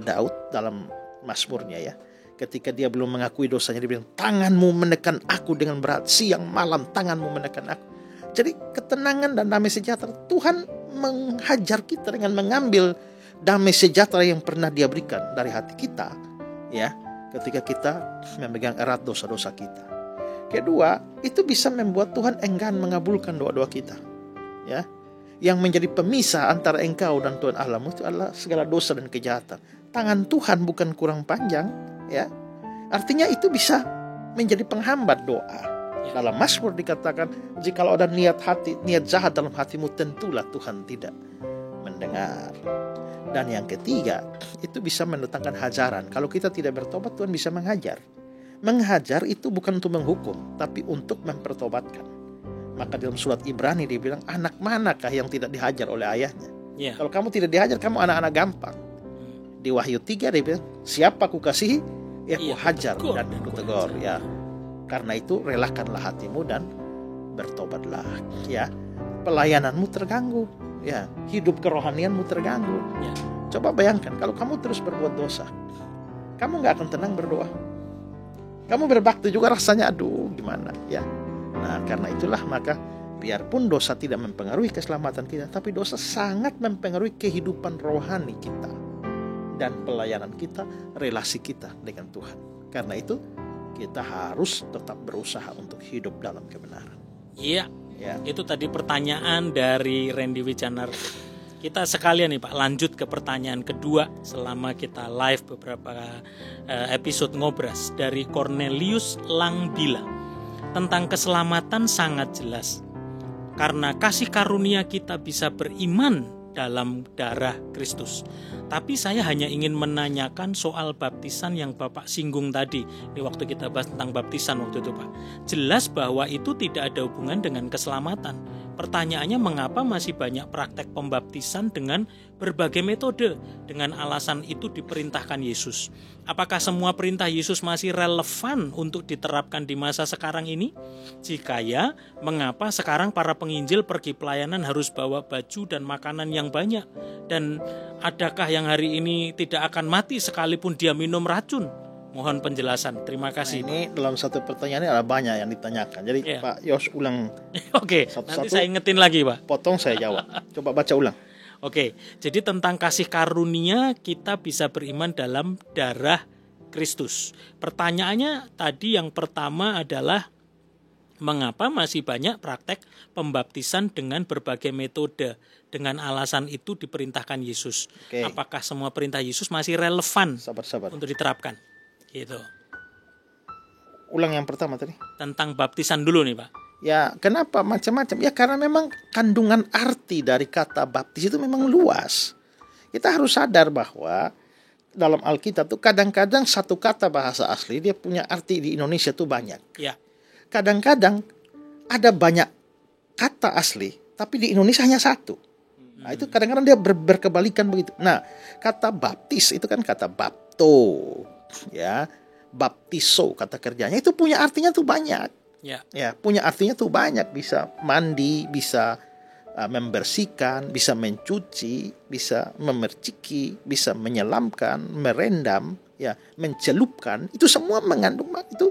Daud dalam Mazmurnya ya, ketika dia belum mengakui dosanya, dia bilang, tanganmu menekan aku dengan berat, siang malam tanganmu menekan aku. Jadi ketenangan dan damai sejahtera, Tuhan menghajar kita dengan mengambil damai sejahtera yang pernah Dia berikan dari hati kita, ya, ketika kita memegang erat dosa-dosa kita. Kedua, itu bisa membuat Tuhan enggan mengabulkan doa-doa kita, ya. Yang menjadi pemisah antara engkau dan Tuhan Allahmu itu adalah segala dosa dan kejahatan. tangan Tuhan bukan kurang panjang, ya. Artinya itu bisa menjadi penghambat doa. Dalam Mazmur dikatakan, jikalau ada niat jahat dalam hatimu, tentulah Tuhan tidak mendengar. Dan yang ketiga, itu bisa mendatangkan hajaran. Kalau kita tidak bertobat, Tuhan bisa menghajar. Menghajar itu bukan untuk menghukum, tapi untuk mempertobatkan. Maka dalam surat Ibrani dia bilang, anak manakah yang tidak dihajar oleh ayahnya? Kalau kamu tidak dihajar, kamu anak-anak gampang. Di Wahyu 3 dia bilang, siapa ku kasihi, ya ku hajar dan ku tegur. Ya. Karena itu relakanlah hatimu dan bertobatlah. Ya. Pelayananmu terganggu. Ya. Hidup kerohanianmu terganggu. Ya. Coba bayangkan, kalau kamu terus berbuat dosa, kamu gak akan tenang berdoa. Kamu berbakti juga rasanya, aduh gimana. Ya. Nah karena itulah maka biarpun dosa tidak mempengaruhi keselamatan kita, tapi dosa sangat mempengaruhi kehidupan rohani kita dan pelayanan kita, relasi kita dengan Tuhan. Karena itu kita harus tetap berusaha untuk hidup dalam kebenaran. Iya, itu tadi pertanyaan dari Randy Wijanar. Kita sekalian nih Pak, lanjut ke pertanyaan kedua selama kita live beberapa episode Ngobras dari Cornelius Langbila. Tentang keselamatan sangat jelas. Karena kasih karunia kita bisa beriman dalam darah Kristus. Tapi saya hanya ingin menanyakan soal baptisan yang Bapak singgung tadi. Ini waktu kita bahas tentang baptisan waktu itu Pak. Jelas bahwa itu tidak ada hubungan dengan keselamatan. Pertanyaannya, mengapa masih banyak praktek pembaptisan dengan berbagai metode? Dengan alasan itu diperintahkan Yesus. Apakah semua perintah Yesus masih relevan untuk diterapkan di masa sekarang ini? Jika ya, mengapa sekarang para penginjil pergi pelayanan harus bawa baju dan makanan yang banyak? Dan adakah yang hari ini tidak akan mati sekalipun dia minum racun? Mohon penjelasan. Terima kasih. Nah, ini dalam satu pertanyaan ini ada banyak yang ditanyakan. Jadi Pak Yos ulang. Oke, nanti saya ingetin lagi Pak. Potong saya jawab. Coba baca ulang. Oke, jadi tentang kasih karunia kita bisa beriman dalam darah Kristus. Pertanyaannya tadi yang pertama adalah, mengapa masih banyak praktek pembaptisan dengan berbagai metode? Dengan alasan itu diperintahkan Yesus. Apakah semua perintah Yesus masih relevan untuk diterapkan? Gitu. Ulang yang pertama tadi. Tentang baptisan dulu nih Pak. Ya, kenapa macam-macam? Ya karena memang kandungan arti dari kata baptis itu memang luas. Kita harus sadar bahwa dalam Alkitab tuh kadang-kadang satu kata bahasa asli dia punya arti di Indonesia tuh banyak. Ya. Kadang-kadang ada banyak kata asli, tapi di Indonesia hanya satu. Nah, itu kadang-kadang dia berkebalikan begitu. Nah, kata baptis itu kan kata bapto. Ya, baptiso kata kerjanya itu punya artinya tuh banyak. Ya, punya artinya tuh banyak. Bisa mandi, bisa membersihkan, bisa mencuci, bisa memerciki, bisa menyelamkan, merendam, ya, mencelupkan. Itu semua mengandung itu.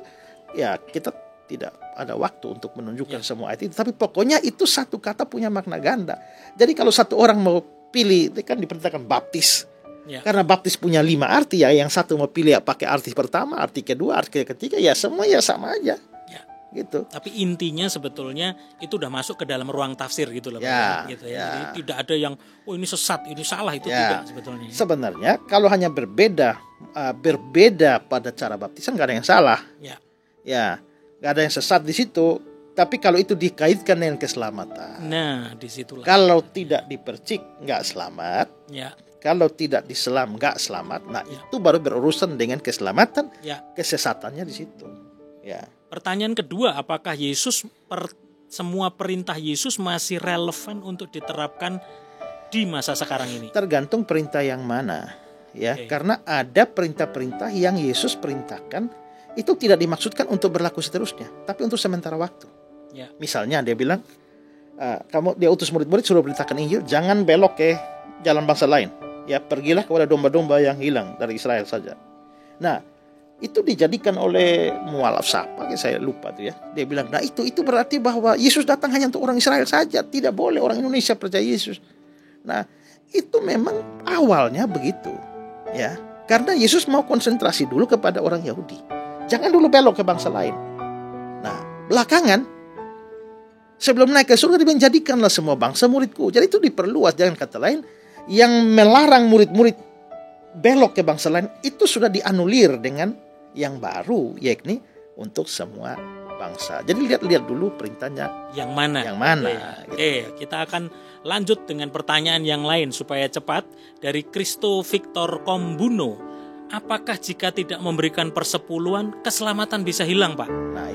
Ya, kita tidak ada waktu untuk menunjukkan semua itu. Tapi pokoknya itu satu kata punya makna ganda. Jadi kalau satu orang mau pilih, itu kan diperintahkan baptis. Karena baptis punya 5 arti ya. Yang satu mau pilih ya pakai arti pertama, arti kedua, arti ketiga, ya semua ya sama aja. Gitu. Tapi intinya sebetulnya itu udah masuk ke dalam ruang tafsir gitu loh. Gitu ya. Jadi tidak ada yang ini sesat, ini salah, itu tidak sebetulnya. Sebenarnya kalau hanya berbeda pada cara baptisan nggak ada yang salah. Ya, nggak ada yang sesat di situ. Tapi kalau itu dikaitkan dengan keselamatan. Nah, disitulah. Kalau tidak dipercik nggak selamat. Kalau tidak diselam nggak selamat. Nah, itu baru berurusan dengan keselamatan. Kesesatannya di situ. Ya. Pertanyaan kedua, apakah semua perintah Yesus masih relevan untuk diterapkan di masa sekarang ini? Tergantung perintah yang mana, ya. Karena ada perintah-perintah yang Yesus perintahkan itu tidak dimaksudkan untuk berlaku seterusnya, tapi untuk sementara waktu. Misalnya dia bilang, dia utus murid-murid suruh beritakan Injil, jangan belok ke jalan bangsa lain. Ya, pergilah kepada domba-domba yang hilang dari Israel saja. Nah, itu dijadikan oleh mualaf siapa, saya lupa tuh ya. Dia bilang, nah itu berarti bahwa Yesus datang hanya untuk orang Israel saja, tidak boleh orang Indonesia percaya Yesus. Nah, itu memang awalnya begitu, ya. Karena Yesus mau konsentrasi dulu kepada orang Yahudi. Jangan dulu belok ke bangsa lain. Nah, belakangan sebelum naik ke surga dia bilang, jadikanlah semua bangsa muridku. Jadi itu diperluas, jangan kata lain yang melarang murid-murid belok ke bangsa lain itu sudah dianulir dengan yang baru, yakni untuk semua bangsa. Jadi lihat dulu perintahnya Yang mana? yang mana. Oke, kita akan lanjut dengan pertanyaan yang lain supaya cepat dari Kristo Victor Kombuno. Apakah jika tidak memberikan persepuluhan keselamatan bisa hilang, Pak? Nah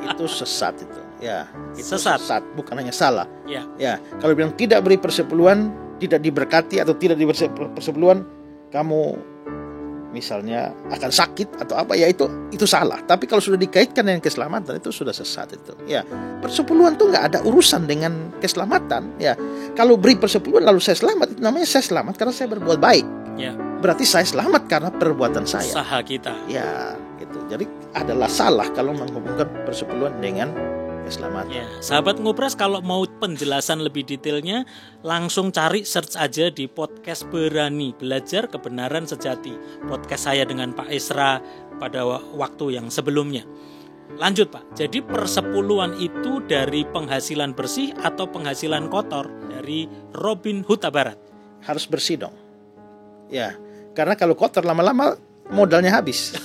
itu sesat itu. Ya, itu Sesat. bukan hanya salah. Ya. Ya, kalau bilang tidak beri persepuluhan, tidak diberkati atau tidak diberi persepuluhan, kamu misalnya akan sakit atau apa, ya itu salah. Tapi kalau sudah dikaitkan dengan keselamatan itu sudah sesat itu. Ya, persepuluhan tuh nggak ada urusan dengan keselamatan. Ya, kalau beri persepuluhan lalu saya selamat, itu namanya saya selamat karena saya berbuat baik. Ya. Berarti saya selamat karena perbuatan saya. Usaha kita. Ya, gitu. Jadi adalah salah kalau menghubungkan persepuluhan dengan keselamatan. Ya, sahabat Ngobras, kalau mau penjelasan lebih detailnya langsung cari search aja di podcast Berani Belajar Kebenaran Sejati, podcast saya dengan Pak Esra pada waktu yang sebelumnya. Lanjut Pak, jadi persepuluhan itu dari penghasilan bersih atau penghasilan kotor? Dari Robin Huta Barat. Harus bersih dong. Ya, karena kalau kotor lama-lama modalnya habis.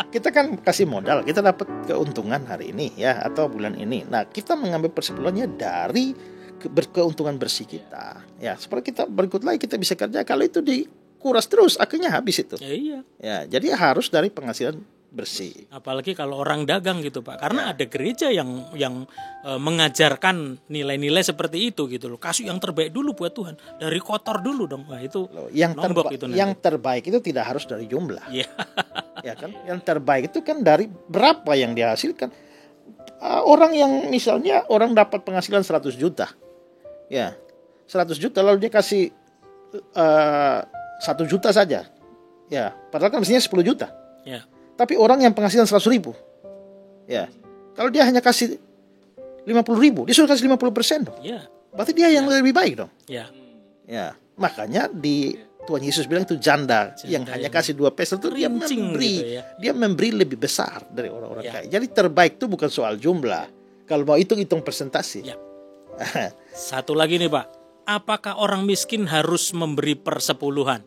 Kita kan kasih modal, kita dapat keuntungan hari ini ya atau bulan ini. Nah, kita mengambil persepuluhannya dari keuntungan bersih kita. Ya, seperti kita berikut lagi kita bisa kerja, kalau itu dikuras terus akhirnya habis itu. Ya, iya. Ya, jadi harus dari penghasilan bersih. Apalagi kalau orang dagang gitu Pak, karena ada gereja yang mengajarkan nilai-nilai seperti itu gitu loh. Kasih yang terbaik dulu buat Tuhan, dari kotor dulu dong. Wah itu yang terbaik itu tidak harus dari jumlah. Iya. Ya kan, yang terbaik itu kan dari berapa yang dihasilkan. Orang yang misalnya orang dapat penghasilan 100 juta, ya 100 juta lalu dia kasih 1 juta saja, ya padahal kan mestinya 10 juta. Ya. Tapi orang yang penghasilan 100.000, ya kalau dia hanya kasih 50.000, dia sudah kasih 50% dong. Ya. Berarti dia yang lebih baik dong. Ya. Ya, makanya di Tuhan Yesus bilang itu janda yang hanya kasih 2 peser itu dia memberi, gitu ya. Dia memberi lebih besar dari orang-orang Ya. kaya. Jadi terbaik itu bukan soal jumlah. Kalau mau hitung persentase. Ya. Satu lagi nih Pak, apakah orang miskin harus memberi persepuluhan?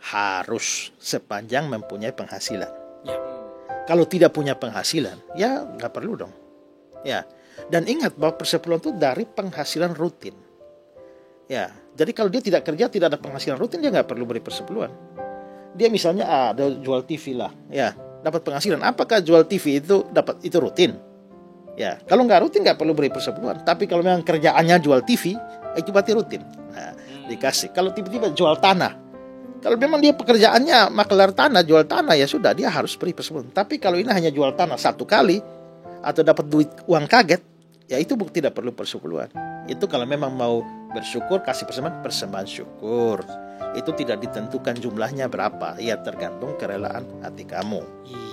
Harus sepanjang mempunyai penghasilan. Ya. Kalau tidak punya penghasilan, ya nggak perlu dong. Ya. Dan ingat bahwa persepuluhan itu dari penghasilan rutin. Ya, jadi kalau dia tidak kerja, tidak ada penghasilan rutin, dia nggak perlu beri persepuluhan. Dia misalnya ada jual TV lah, ya dapat penghasilan. Apakah jual TV itu rutin? Ya, kalau nggak rutin nggak perlu beri persepuluhan. Tapi kalau memang kerjaannya jual TV, itu berarti rutin. Nah, dikasih. Kalau tiba-tiba jual tanah, kalau memang dia pekerjaannya maklar tanah, jual tanah, ya sudah dia harus beri persepuluhan. Tapi kalau ini hanya jual tanah 1 kali atau dapat uang kaget, ya itu tidak perlu persepuluhan. Itu kalau memang mau bersyukur, kasih persembahan syukur. Itu tidak ditentukan jumlahnya berapa, ya tergantung kerelaan hati kamu.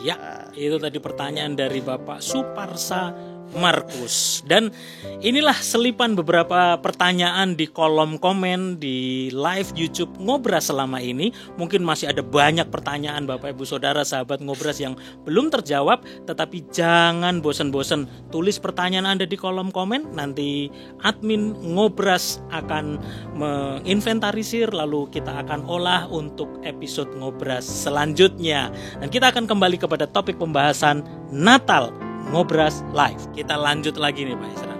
Iya, itu tadi pertanyaan dari Bapak Suparsa Markus. Dan inilah selipan beberapa pertanyaan di kolom komen di live YouTube Ngobras selama ini. Mungkin masih ada banyak pertanyaan Bapak Ibu Saudara sahabat Ngobras yang belum terjawab, tetapi jangan bosan-bosan tulis pertanyaan Anda di kolom komen. Nanti admin Ngobras akan menginventarisir, lalu kita akan olah untuk episode Ngobras selanjutnya. Dan kita akan kembali kepada topik pembahasan Natal Ngobras Live. Kita lanjut lagi nih Pak Esra.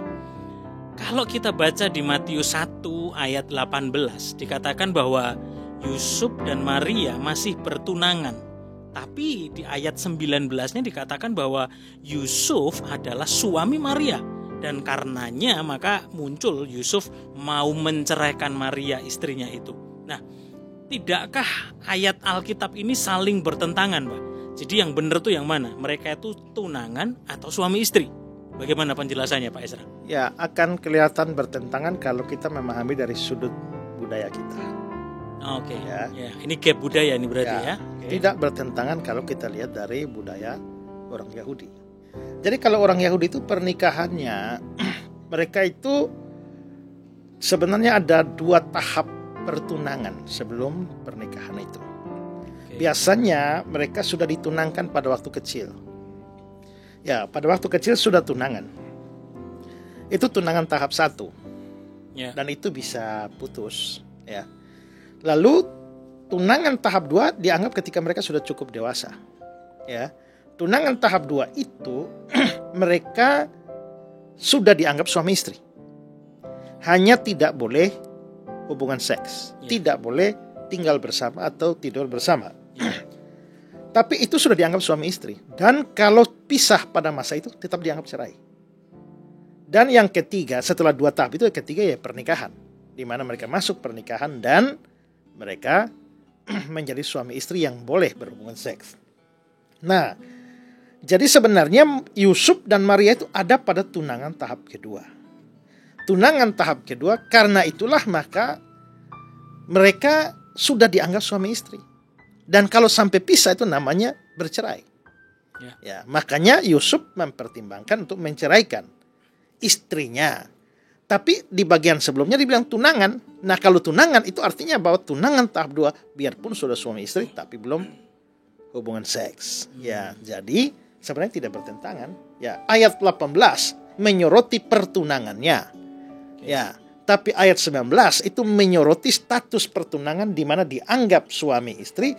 Kalau kita baca di Matius 1 ayat 18, dikatakan bahwa Yusuf dan Maria masih bertunangan. Tapi di ayat 19-nya dikatakan bahwa Yusuf adalah suami Maria. Dan karenanya maka muncul Yusuf mau menceraikan Maria istrinya itu. Nah, tidakkah ayat Alkitab ini saling bertentangan Pak? Jadi yang benar tuh yang mana? Mereka itu tunangan atau suami istri? Bagaimana penjelasannya Pak Esra? Ya, akan kelihatan bertentangan kalau kita memahami dari sudut budaya kita. Oke. Ya. Ya, ini gap budaya ini berarti ya. Oke. Tidak bertentangan kalau kita lihat dari budaya orang Yahudi. Jadi kalau orang Yahudi itu pernikahannya mereka itu sebenarnya ada 2 tahap pertunangan sebelum pernikahan itu. Biasanya mereka sudah ditunangkan pada waktu kecil. Ya, pada waktu kecil sudah tunangan. Itu tunangan tahap 1. Ya. Dan itu bisa putus. Ya. Lalu tunangan tahap 2 dianggap ketika mereka sudah cukup dewasa. Ya. Tunangan tahap 2 itu mereka sudah dianggap suami istri. Hanya tidak boleh hubungan seks, tidak boleh tinggal bersama atau tidur bersama. Tapi itu sudah dianggap suami istri. Dan kalau pisah pada masa itu tetap dianggap cerai. Dan yang ketiga, setelah 2 tahap itu, yang ketiga ya pernikahan, di mana mereka masuk pernikahan dan mereka menjadi suami istri yang boleh berhubungan seks. Nah, jadi sebenarnya Yusuf dan Maria itu ada pada tunangan tahap kedua. Tunangan tahap kedua, karena itulah maka mereka sudah dianggap suami istri. Dan kalau sampai pisah itu namanya bercerai. Ya, makanya Yusuf mempertimbangkan untuk menceraikan istrinya. Tapi di bagian sebelumnya dibilang tunangan. Nah, kalau tunangan itu artinya bahwa tunangan tahap 2 biarpun sudah suami istri tapi belum hubungan seks. Ya, jadi sebenarnya tidak bertentangan. Ya, ayat 18 menyoroti pertunangannya. Ya, tapi ayat 19 itu menyoroti status pertunangan di mana dianggap suami istri,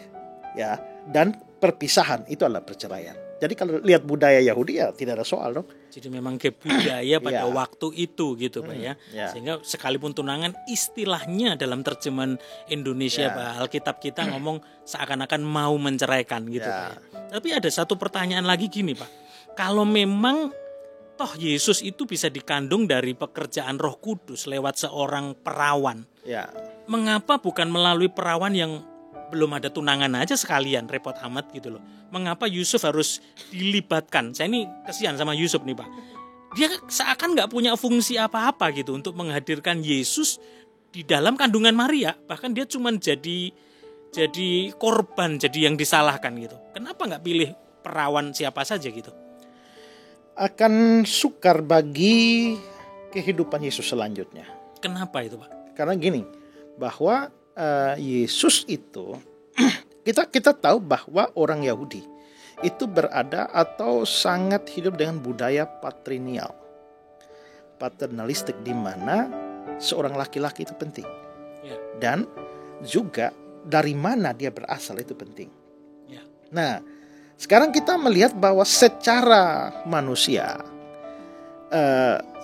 ya, dan perpisahan itu adalah perceraian. Jadi kalau lihat budaya Yahudi ya tidak ada soal dong. Jadi memang ke budaya pada waktu itu gitu Pak ya. Sehingga sekalipun tunangan istilahnya dalam terjemahan Indonesia Pak, Alkitab kita ngomong seakan-akan mau menceraikan gitu Pak ya. Tapi ada satu pertanyaan lagi gini Pak. Kalau memang toh Yesus itu bisa dikandung dari pekerjaan Roh Kudus lewat seorang perawan. Mengapa bukan melalui perawan yang belum ada tunangan aja sekalian, repot amat gitu loh. Mengapa Yusuf harus dilibatkan? Saya ini kasihan sama Yusuf nih Pak. Dia seakan gak punya fungsi apa-apa gitu untuk menghadirkan Yesus di dalam kandungan Maria. Bahkan dia cuma jadi korban, jadi yang disalahkan gitu. Kenapa gak pilih perawan siapa saja gitu? Akan sukar bagi kehidupan Yesus selanjutnya. Kenapa itu Pak? Karena gini, bahwa Yesus itu kita tahu bahwa orang Yahudi itu berada atau sangat hidup dengan budaya patrinial, paternalistik, di mana seorang laki-laki itu penting, dan juga dari mana dia berasal itu penting. Nah, sekarang kita melihat bahwa secara manusia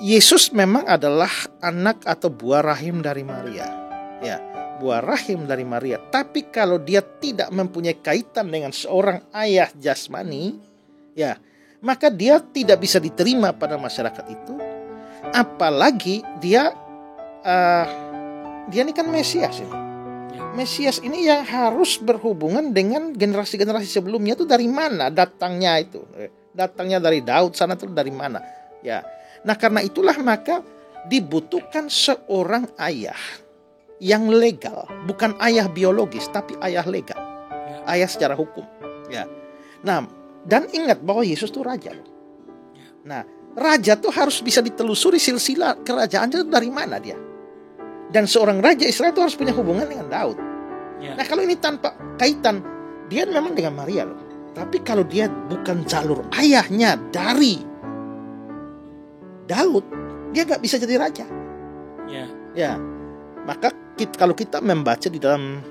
Yesus memang adalah anak atau buah rahim dari Maria, buah rahim dari Maria. Tapi kalau dia tidak mempunyai kaitan dengan seorang ayah jasmani, maka dia tidak bisa diterima pada masyarakat itu. Apalagi dia ini kan Mesias ini. Mesias ini yang harus berhubungan dengan generasi-generasi sebelumnya itu dari mana datangnya itu? Datangnya dari Daud sana itu dari mana? Nah, karena itulah maka dibutuhkan seorang ayah yang legal, bukan ayah biologis tapi ayah legal, ayah secara hukum. Nah, dan ingat bahwa Yesus itu raja. Nah, raja tuh harus bisa ditelusuri silsilah kerajaannya itu dari mana dia. Dan seorang raja Israel itu harus punya hubungan dengan Daud. Nah, kalau ini tanpa kaitan, dia memang dengan Maria loh. Tapi kalau dia bukan jalur ayahnya dari Daud, dia gak bisa jadi raja. Maka kalau kita membaca di dalam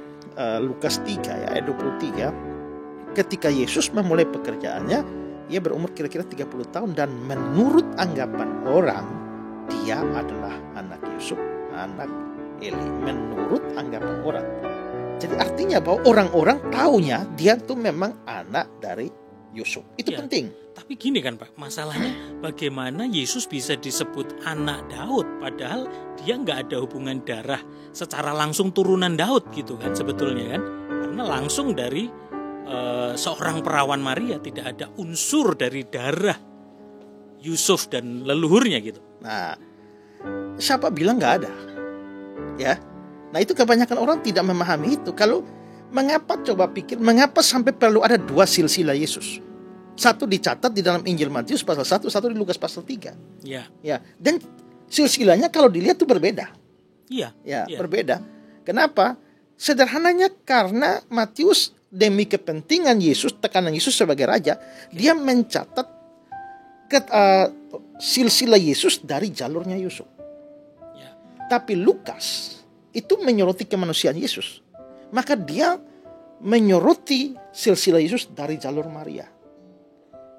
Lukas 3 ayat 23, ketika Yesus memulai pekerjaannya, ia berumur kira-kira 30 tahun dan menurut anggapan orang dia adalah anak Yusuf, anak Eli, menurut anggapan orang. Jadi artinya bahwa orang-orang taunya dia tuh memang anak dari Yusuf. Itu penting. Tapi gini kan Pak, masalahnya bagaimana Yesus bisa disebut anak Daud padahal dia nggak ada hubungan darah secara langsung turunan Daud gitu kan sebetulnya kan? Karena langsung dari seorang perawan Maria, tidak ada unsur dari darah Yusuf dan leluhurnya gitu. Nah, siapa bilang nggak ada? Nah itu kebanyakan orang tidak memahami itu. Kalau mengapa coba pikir, mengapa sampai perlu ada 2 silsilah Yesus? Satu dicatat di dalam Injil Matius pasal 1, satu di Lukas pasal 3. Dan silsilahnya kalau dilihat itu berbeda. Berbeda. Kenapa? Sederhananya karena Matius demi kepentingan Yesus, tekanan Yesus sebagai raja, dia mencatat silsilah Yesus dari jalurnya Yusuf. Tapi Lukas itu menyoroti kemanusiaan Yesus. Maka dia menyoroti silsilah Yesus dari jalur Maria.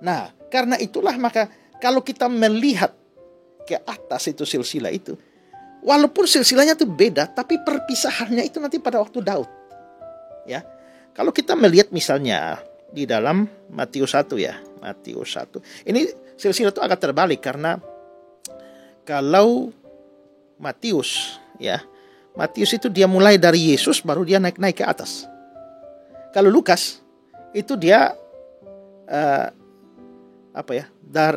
Nah, karena itulah maka kalau kita melihat ke atas itu silsilah itu, walaupun silsilahnya itu beda, tapi perpisahannya itu nanti pada waktu Daud. Ya. Kalau kita melihat misalnya di dalam Matius 1 ya, Matius 1. Ini silsilah itu agak terbalik karena kalau Matius ya, Matius itu dia mulai dari Yesus baru dia naik ke atas. Kalau Lukas itu dia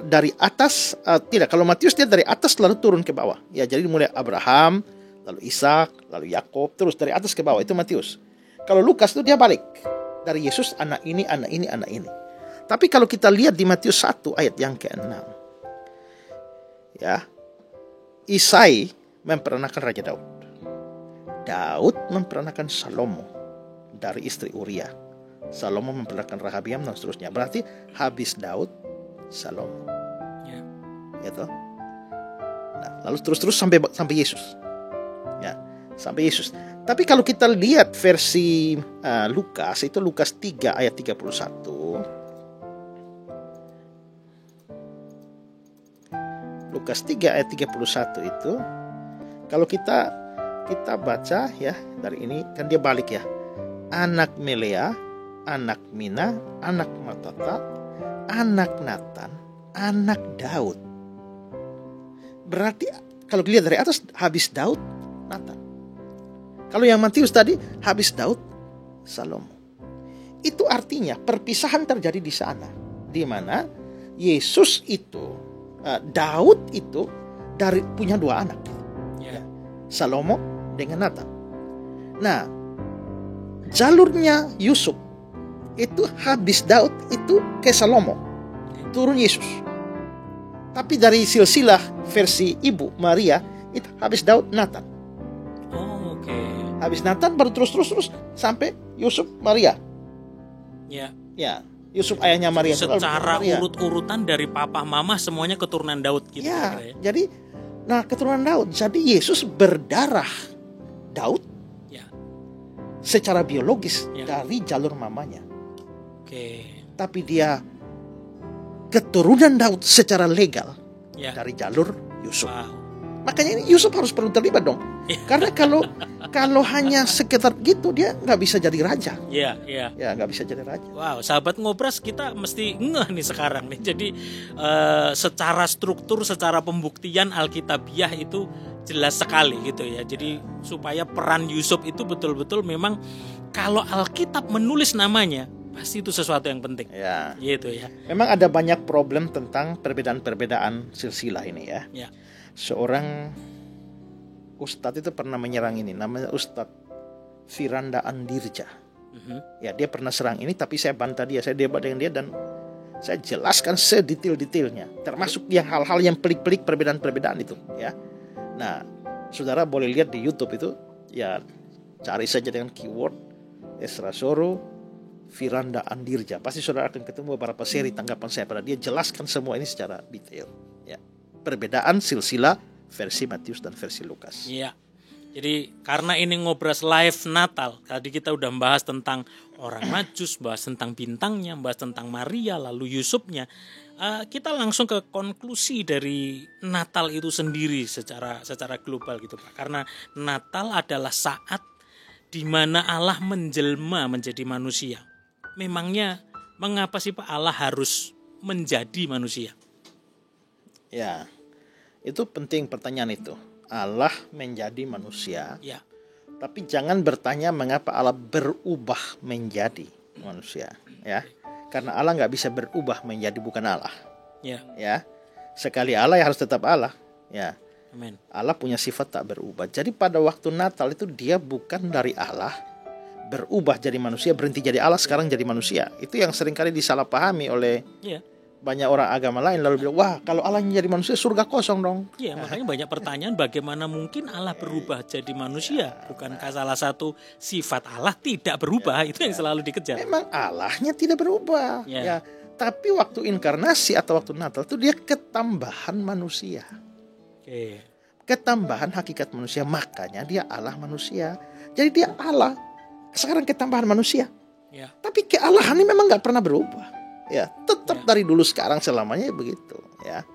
dari atas, tidak, kalau Matius dia dari atas lalu turun ke bawah. Ya, jadi mulai Abraham, lalu Ishak, lalu Yakub, terus dari atas ke bawah, itu Matius. Kalau Lukas itu dia balik dari Yesus, anak ini, anak ini, anak ini. Tapi kalau kita lihat di Matius 1 ayat yang ke-6, ya, Isai memperanakan Raja Daud. Daud memperanakan Salomo dari istri Uria. Salomo memperanakan Rehabiam dan seterusnya. Berarti habis Daud, Salomo. Ya. Gitu. Nah, lalu terus sampai Yesus. Ya, sampai Yesus. Tapi kalau kita lihat versi Lukas, itu Lukas 3 ayat 31. Lukas 3 ayat 31 itu kalau kita baca ya, dari ini kan dia balik ya. Anak Melea, anak Mina, anak Matata, anak Natan, anak Daud. Berarti kalau dilihat dari atas habis Daud, Natan. Kalau yang Matius tadi habis Daud, Salomo. Itu artinya perpisahan terjadi di sana, di mana Yesus itu, Daud itu punya dua anak, Salomo dengan Natan. Nah, jalurnya Yusuf itu habis Daud itu ke Salomo, turun Yesus. Tapi dari silsilah versi ibu Maria itu habis Daud, Natan. Oh, oke. Habis Natan baru terus sampai Yusuf, Maria. Ya. Ya, Yusuf ayahnya Maria. Secara urut-urutan dari papa mama semuanya keturunan Daud gitu. Ya, jadi keturunan Daud. Jadi Yesus berdarah Daud. Ya. Secara biologis dari jalur mamanya. Oke. Tapi dia keturunan Daud secara legal dari jalur Yusuf. Wow. Makanya ini Yusuf harus perlu terlibat dong. Karena kalau hanya sekitar gitu dia nggak bisa jadi raja. Iya. Ya, nggak bisa jadi raja. Wow, sahabat Ngobras, kita mesti ngeh nih sekarang nih. Jadi secara struktur, secara pembuktian Alkitabiah itu jelas sekali gitu ya. Jadi supaya peran Yusuf itu betul-betul memang kalau Alkitab menulis namanya pasti itu sesuatu yang penting. Ya. Gitu ya. Memang ada banyak problem tentang perbedaan-perbedaan silsilah ini ya. Ya. Seorang ustadz itu pernah menyerang ini, namanya Ustadz Firanda Andirja. Ya, dia pernah serang ini, tapi saya bantah dia, saya debat dengan dia dan saya jelaskan sedetail-detailnya, termasuk yang hal-hal yang pelik-pelik, perbedaan-perbedaan itu. Ya, nah, saudara boleh lihat di YouTube itu, ya cari saja dengan keyword Ezra Soro Firanda Andirja. Pasti saudara akan ketemu beberapa seri tanggapan saya pada dia, jelaskan semua ini secara detail. Ya. Perbedaan silsilah versi Matius dan versi Lukas. Iya. Jadi karena ini Ngobras live Natal, tadi kita udah membahas tentang orang Majus, bahas tentang bintangnya, bahas tentang Maria, lalu Yusufnya. Kita langsung ke konklusi dari Natal itu sendiri secara global gitu Pak. Karena Natal adalah saat di mana Allah menjelma menjadi manusia. Memangnya mengapa sih Pak Allah harus menjadi manusia? Ya. Itu penting pertanyaan itu. Allah menjadi manusia. Ya. Tapi jangan bertanya mengapa Allah berubah menjadi manusia, ya. Karena Allah nggak bisa berubah menjadi bukan Allah. Ya. Ya. Sekali Allah ya harus tetap Allah, ya. Amen. Allah punya sifat tak berubah. Jadi pada waktu Natal itu dia bukan dari Allah berubah jadi manusia, berhenti jadi Allah sekarang jadi manusia. Itu yang seringkali disalahpahami oleh banyak orang agama lain, lalu bilang, wah kalau Allah jadi manusia surga kosong dong. Iya, makanya banyak pertanyaan bagaimana mungkin Allah berubah jadi manusia. Bukankah salah satu sifat Allah tidak berubah? Itu yang selalu dikejar. Memang Allahnya tidak berubah. Ya. Tapi waktu inkarnasi atau waktu Natal itu dia ketambahan manusia. Ketambahan hakikat manusia, makanya dia Allah manusia. Jadi dia Allah sekarang ketambahan manusia. Ya. Tapi kealahan ini memang nggak pernah berubah. Ya, tetap dari dulu sekarang selamanya begitu. Ya.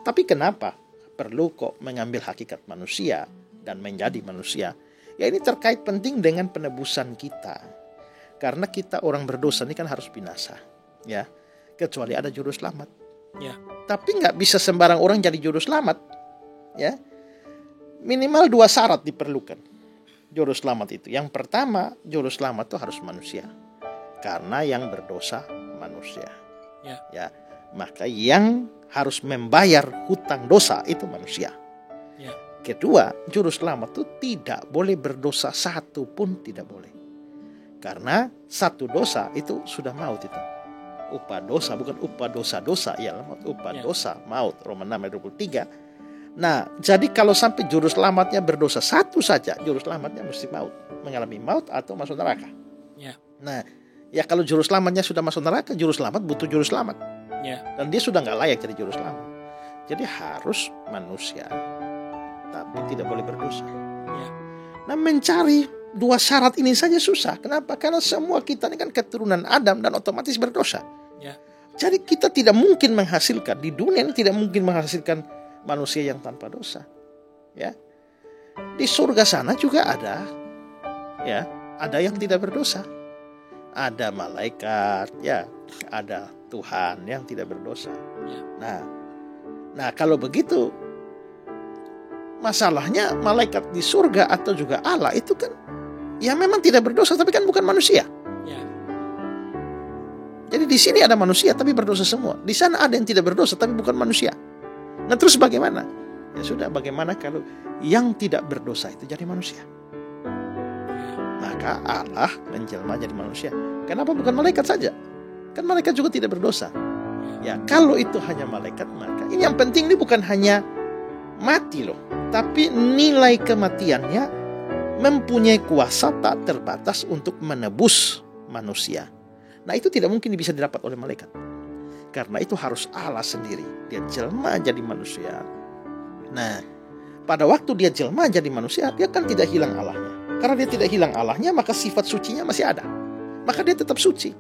Tapi kenapa perlu kok mengambil hakikat manusia dan menjadi manusia? Ya, ini terkait penting dengan penebusan kita. Karena kita orang berdosa ini kan harus binasa. Ya, kecuali ada juru selamat. Ya. Tapi nggak bisa sembarang orang jadi juru selamat. Ya, minimal 2 syarat diperlukan juru selamat itu. Yang pertama, juru selamat itu harus manusia, karena yang berdosa manusia. Ya, maka yang harus membayar hutang dosa itu manusia. Ya. Kedua, juru selamat itu tidak boleh berdosa satu pun, tidak boleh. Karena satu dosa itu sudah maut itu. Upah dosa, bukan upah dosa-dosa, ya, upah dosa maut. Roma 6 ayat 23. Nah, jadi kalau sampai juru selamatnya berdosa satu saja, juru selamatnya mesti maut, mengalami maut atau masuk neraka. Ya. Nah, ya kalau juru selamatnya sudah masuk neraka, juru selamat butuh juru selamat. Ya. Dan dia sudah nggak layak jadi juru selamat. Jadi harus manusia, tapi tidak boleh berdosa. Ya. Nah, mencari 2 syarat ini saja susah. Kenapa? Karena semua kita ini kan keturunan Adam dan otomatis berdosa. Ya. Jadi kita tidak mungkin menghasilkan, di dunia ini tidak mungkin menghasilkan manusia yang tanpa dosa. Ya. Di surga sana juga ada, ya, ada yang tidak berdosa. Ada malaikat, ya, ada Tuhan yang tidak berdosa. Ya. Nah, kalau begitu, masalahnya malaikat di surga atau juga Allah itu kan, ya memang tidak berdosa, tapi kan bukan manusia. Ya. Jadi di sini ada manusia tapi berdosa semua. Di sana ada yang tidak berdosa tapi bukan manusia. Nah, terus bagaimana? Ya sudah, bagaimana kalau yang tidak berdosa itu jadi manusia? Maka Allah menjelma jadi manusia. Kenapa bukan malaikat saja? Kan malaikat juga tidak berdosa. Ya, kalau itu hanya malaikat, maka ini yang penting ini bukan hanya mati loh, tapi nilai kematiannya mempunyai kuasa tak terbatas untuk menebus manusia. Nah, itu tidak mungkin bisa didapat oleh malaikat. Karena itu harus Allah sendiri. Dia jelma jadi manusia. Nah, pada waktu dia jelma jadi manusia, dia kan tidak hilang Allahnya. Karena dia tidak hilang Allahnya, maka sifat sucinya masih ada. Maka dia tetap suci.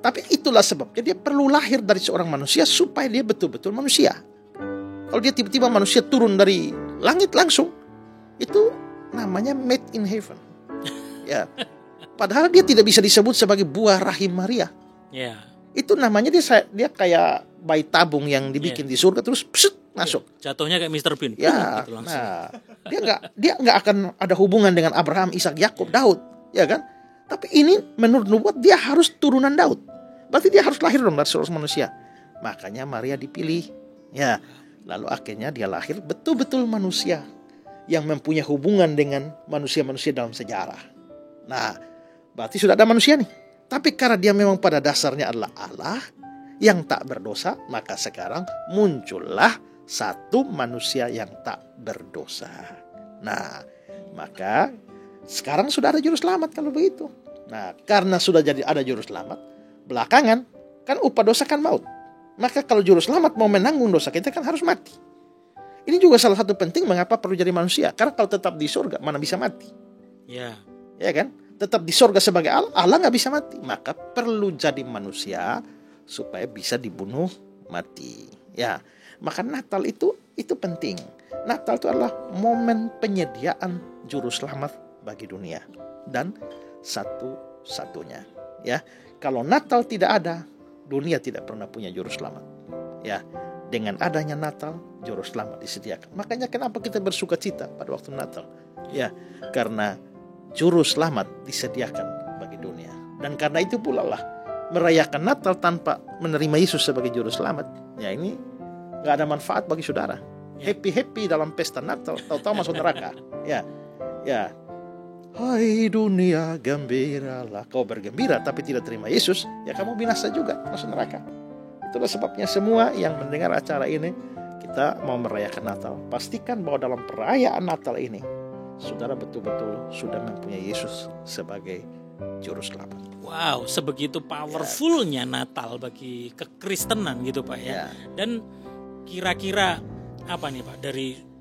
Tapi itulah sebabnya dia perlu lahir dari seorang manusia supaya dia betul-betul manusia. Kalau dia tiba-tiba manusia turun dari langit langsung, itu namanya made in heaven. Ya. Padahal dia tidak bisa disebut sebagai buah rahim Maria. Ya. Itu namanya dia kayak bayi tabung yang dibikin di surga terus masuk. Jatuhnya kayak Mr. Bean. Ya, gitu langsung. nah, dia nggak akan ada hubungan dengan Abraham, Ishak, Yakub, Daud, ya kan? Tapi ini menurut nubuat dia harus turunan Daud. Berarti dia harus lahir dong dari seorang manusia. Makanya Maria dipilih. Ya, lalu akhirnya dia lahir betul-betul manusia yang mempunyai hubungan dengan manusia-manusia dalam sejarah. Nah, berarti sudah ada manusia nih. Tapi karena dia memang pada dasarnya adalah Allah yang tak berdosa, maka sekarang muncullah satu manusia yang tak berdosa. Nah, maka sekarang sudah ada juru selamat kalau begitu. Nah, karena sudah jadi ada juru selamat, belakangan kan upah dosa kan maut. Maka kalau juru selamat mau menanggung dosa kita kan harus mati. Ini juga salah satu penting mengapa perlu jadi manusia. Karena kalau tetap di surga mana bisa mati. Ya. Ya kan? Tetap di surga sebagai Allah, Allah nggak bisa mati. Maka perlu jadi manusia supaya bisa dibunuh mati. Ya, maka Natal itu penting. Natal itu adalah momen penyediaan juru selamat bagi dunia dan satu-satunya. Ya, kalau Natal tidak ada, dunia tidak pernah punya juru selamat. Ya, dengan adanya Natal, juru selamat disediakan. Makanya kenapa kita bersuka cita pada waktu Natal? Ya, karena juru selamat disediakan bagi dunia. Dan karena itu pula lah merayakan Natal tanpa menerima Yesus sebagai juru selamat, ya ini gak ada manfaat bagi saudara. Happy dalam pesta Natal, tahu-tahu masuk neraka. Ya. Hai dunia, gembiralah. Kau bergembira tapi tidak terima Yesus, ya kamu binasa juga, masuk neraka. Itulah sebabnya semua yang mendengar acara ini, kita mau merayakan Natal, pastikan bahwa dalam perayaan Natal ini saudara betul-betul sudah mempunyai Yesus sebagai juru selamat. Wow, sebegitu powerfulnya Natal bagi kekristenan gitu Pak ya. Dan kira-kira apa nih Pak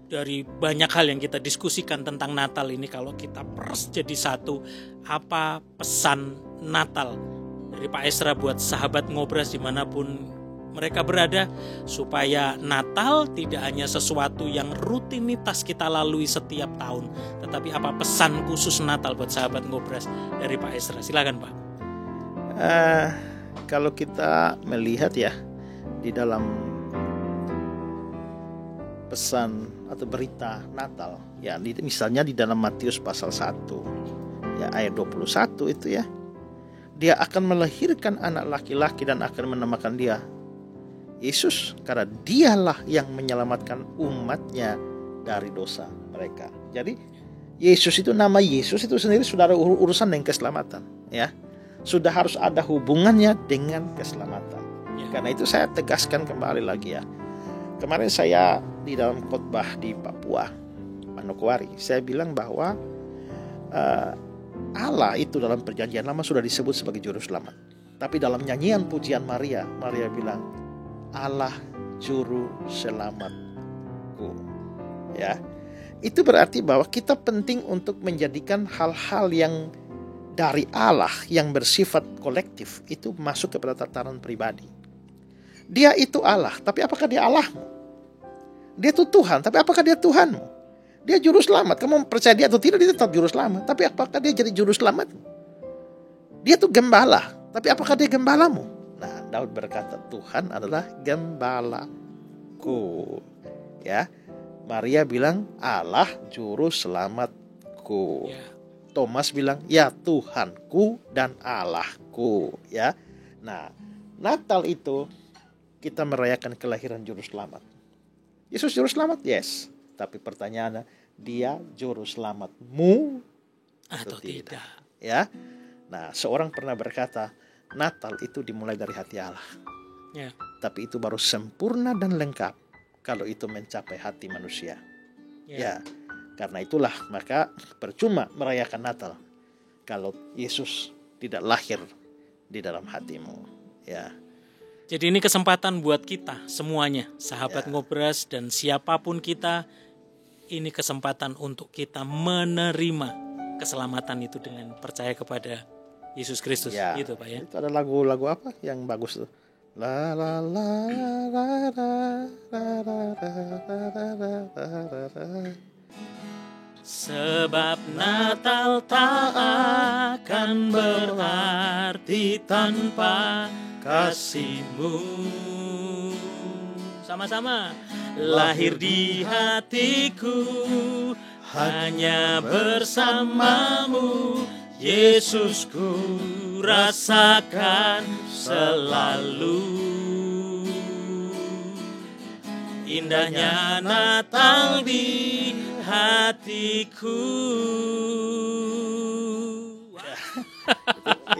dari banyak hal yang kita diskusikan tentang Natal ini, kalau kita peres jadi satu, apa pesan Natal dari Pak Esra buat sahabat Ngobras dimanapun mereka berada, supaya Natal tidak hanya sesuatu yang rutinitas kita lalui setiap tahun, tetapi apa pesan khusus Natal buat sahabat Ngobras dari Pak Esra? Silakan Pak. Kalau kita melihat ya di dalam pesan atau berita Natal ya, misalnya di dalam Matius pasal 1 ya ayat 21 itu ya, dia akan melahirkan anak laki-laki dan akan menamakan dia Yesus, karena dialah yang menyelamatkan umatnya dari dosa mereka. Jadi Yesus itu, nama Yesus itu sendiri sudah ada urusan dengan keselamatan ya, sudah harus ada hubungannya dengan keselamatan ya. Karena itu saya tegaskan kembali lagi ya, kemarin saya di dalam khotbah di Papua Manokwari, saya bilang bahwa Allah itu dalam perjanjian lama sudah disebut sebagai juru selamat. Tapi dalam nyanyian pujian Maria bilang Allah juru selamatku. Ya. Itu berarti bahwa kita penting untuk menjadikan hal-hal yang dari Allah yang bersifat kolektif itu masuk kepada tataran pribadi. Dia itu Allah, tapi apakah dia Allahmu? Dia itu Tuhan, tapi apakah dia Tuhanmu? Dia juru selamat, kamu percaya dia atau tidak, dia tetap juru selamat. Tapi apakah dia jadi juru selamatmu? Dia itu gembala, tapi apakah dia gembalamu? Nah, Daud berkata, Tuhan adalah gembalaku. Ya, Maria bilang, Allah juru selamatku. Ya. Thomas bilang, ya Tuhanku dan Allahku. Ya, nah Natal itu kita merayakan kelahiran juru selamat. Yesus juru selamat, yes. Tapi pertanyaannya, dia juru selamatmu atau tidak? Ya, nah seorang pernah berkata, Natal itu dimulai dari hati Allah. Ya. Tapi itu baru sempurna dan lengkap kalau itu mencapai hati manusia. Ya. Karena itulah maka percuma merayakan Natal kalau Yesus tidak lahir di dalam hatimu. Ya. Jadi ini kesempatan buat kita semuanya, sahabat Ngobras dan siapapun kita, ini kesempatan untuk kita menerima keselamatan itu dengan percaya kepada Yesus Kristus, ya, gitu Pak ya. Itu ada lagu-lagu apa yang bagus tuh? La la la la la la la la. Sebab Natal tak akan berarti tanpa kasih-Mu. Sama-sama. Lahir di hatiku hanya bersama-Mu. Yesusku rasakan selalu. Indahnya Natal di hatiku.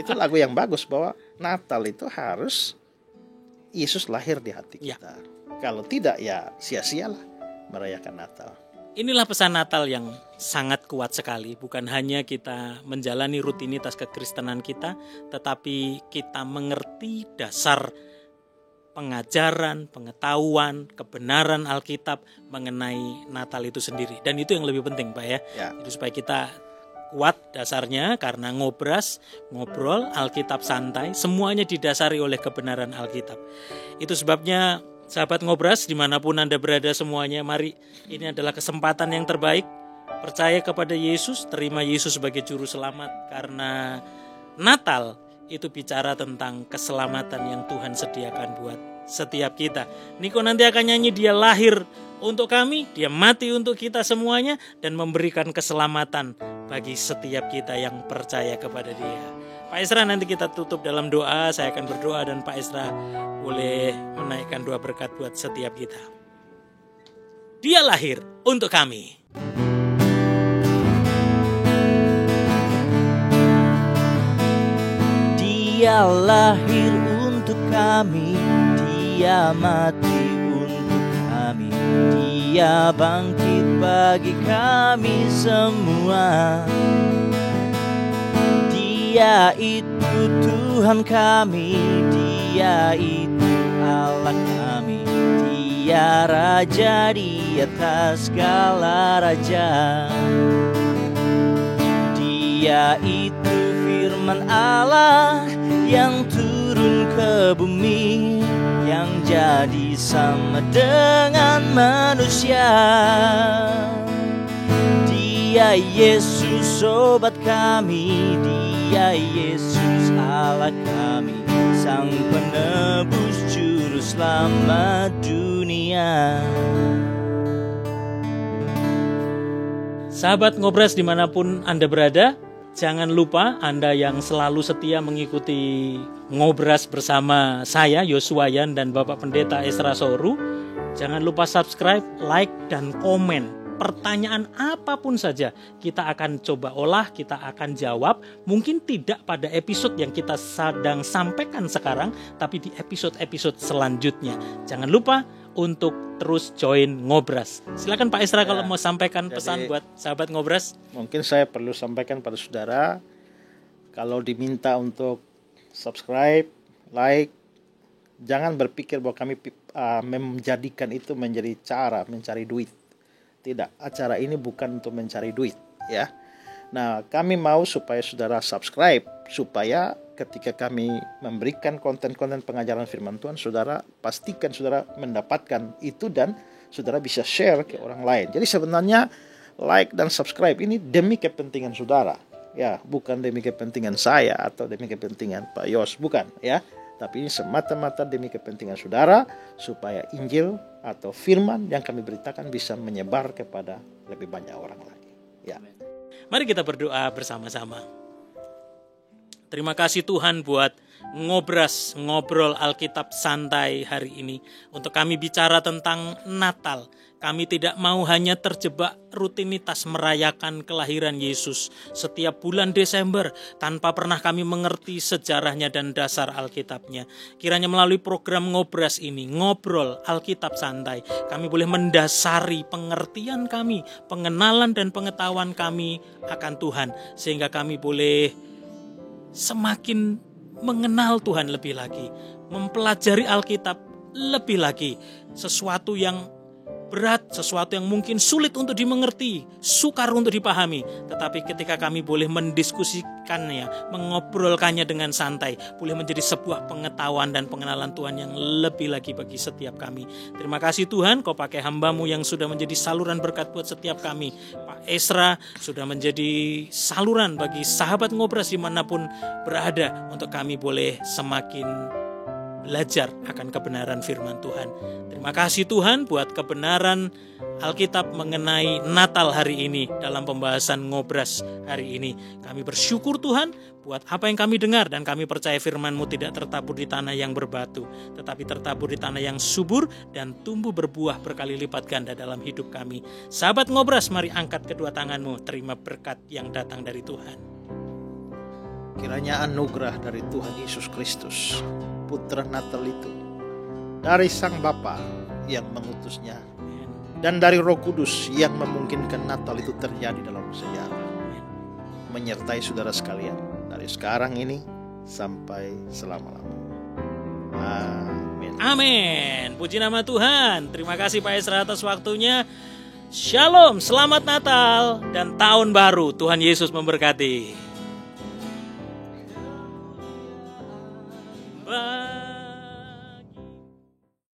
Itu lagu yang bagus, bahwa Natal itu harus Yesus lahir di hati kita. Kalau tidak ya sia-sialah merayakan Natal. Inilah pesan Natal yang sangat kuat sekali. Bukan hanya kita menjalani rutinitas kekristenan kita, tetapi kita mengerti dasar pengajaran, pengetahuan, kebenaran Alkitab mengenai Natal itu sendiri. Dan itu yang lebih penting Pak ya. Jadi supaya kita kuat dasarnya, karena ngobras, ngobrol, Alkitab santai, semuanya didasari oleh kebenaran Alkitab. Itu sebabnya sahabat Ngobras dimanapun Anda berada semuanya, mari, ini adalah kesempatan yang terbaik. Percaya kepada Yesus, terima Yesus sebagai juru selamat. Karena Natal itu bicara tentang keselamatan yang Tuhan sediakan buat setiap kita. Niko nanti akan nyanyi, dia lahir untuk kami, dia mati untuk kita semuanya, dan memberikan keselamatan bagi setiap kita yang percaya kepada dia. Pak Esra, nanti kita tutup dalam doa. Saya akan berdoa dan Pak Esra boleh menaikkan doa berkat buat setiap kita. Dia lahir untuk kami. Dia lahir untuk kami, dia mati untuk kami, dia bangkit bagi kami semua. Dia itu Tuhan kami, dia itu Allah kami, dia Raja di atas segala raja. Dia itu firman Allah yang turun ke bumi, yang jadi sama dengan manusia. Dia Yesus sobat kami, Dia Yesus Allah kami, Sang penebus juru selamat dunia. Sahabat Ngobras dimanapun Anda berada, jangan lupa Anda yang selalu setia mengikuti Ngobras bersama saya Yosua Yan dan Bapak Pendeta Esra Soru, jangan lupa subscribe, like, dan komen. Pertanyaan apapun saja kita akan coba olah, kita akan jawab. Mungkin tidak pada episode yang kita sedang sampaikan sekarang, tapi di episode-episode selanjutnya. Jangan lupa untuk terus join Ngobras. Silakan Pak Esra kalau mau sampaikan pesan buat sahabat Ngobras. Mungkin saya perlu sampaikan pada saudara, kalau diminta untuk subscribe, like, jangan berpikir bahwa kami menjadikan itu menjadi cara mencari duit. Tidak, acara ini bukan untuk mencari duit, ya. Nah, kami mau supaya saudara subscribe, supaya ketika kami memberikan konten-konten pengajaran firman Tuhan, saudara pastikan saudara mendapatkan itu dan saudara bisa share ke orang lain. Jadi sebenarnya like dan subscribe ini demi kepentingan saudara, ya, bukan demi kepentingan saya atau demi kepentingan Pak Yos, bukan, ya. Tapi ini semata-mata demi kepentingan saudara, supaya Injil atau firman yang kami beritakan bisa menyebar kepada lebih banyak orang lagi. Ya. Mari kita berdoa bersama-sama. Terima kasih Tuhan buat Ngobras, ngobrol Alkitab santai hari ini. Untuk kami bicara tentang Natal. Kami tidak mau hanya terjebak rutinitas merayakan kelahiran Yesus setiap bulan Desember tanpa pernah kami mengerti sejarahnya dan dasar Alkitabnya. Kiranya melalui program Ngobras ini, ngobrol Alkitab santai, kami boleh mendasari pengertian kami, pengenalan dan pengetahuan kami akan Tuhan, sehingga kami boleh semakin mengenal Tuhan lebih lagi, mempelajari Alkitab lebih lagi, sesuatu yang berat, sesuatu yang mungkin sulit untuk dimengerti, sukar untuk dipahami. Tetapi ketika kami boleh mendiskusikannya, mengobrolkannya dengan santai, boleh menjadi sebuah pengetahuan dan pengenalan Tuhan yang lebih lagi bagi setiap kami. Terima kasih Tuhan, Kau pakai hamba-Mu yang sudah menjadi saluran berkat buat setiap kami. Pak Esra sudah menjadi saluran bagi sahabat Ngobras dimanapun berada, untuk kami boleh semakin belajar akan kebenaran firman Tuhan. Terima kasih Tuhan buat kebenaran Alkitab mengenai Natal hari ini dalam pembahasan Ngobras hari ini. Kami bersyukur Tuhan buat apa yang kami dengar, dan kami percaya firman-Mu tidak tertabur di tanah yang berbatu, tetapi tertabur di tanah yang subur dan tumbuh berbuah berkali lipat ganda dalam hidup kami. Sahabat Ngobras, mari angkat kedua tangan-Mu, terima berkat yang datang dari Tuhan. Kiranya anugerah dari Tuhan Yesus Kristus, Putra Natal itu, dari Sang Bapa yang mengutusnya, dan dari Roh Kudus yang memungkinkan Natal itu terjadi dalam sejarah, menyertai saudara sekalian dari sekarang ini sampai selama-lamanya. Amin. Amin. Puji nama Tuhan. Terima kasih Pak Esra atas waktunya. Shalom, selamat Natal dan Tahun Baru. Tuhan Yesus memberkati. Bye.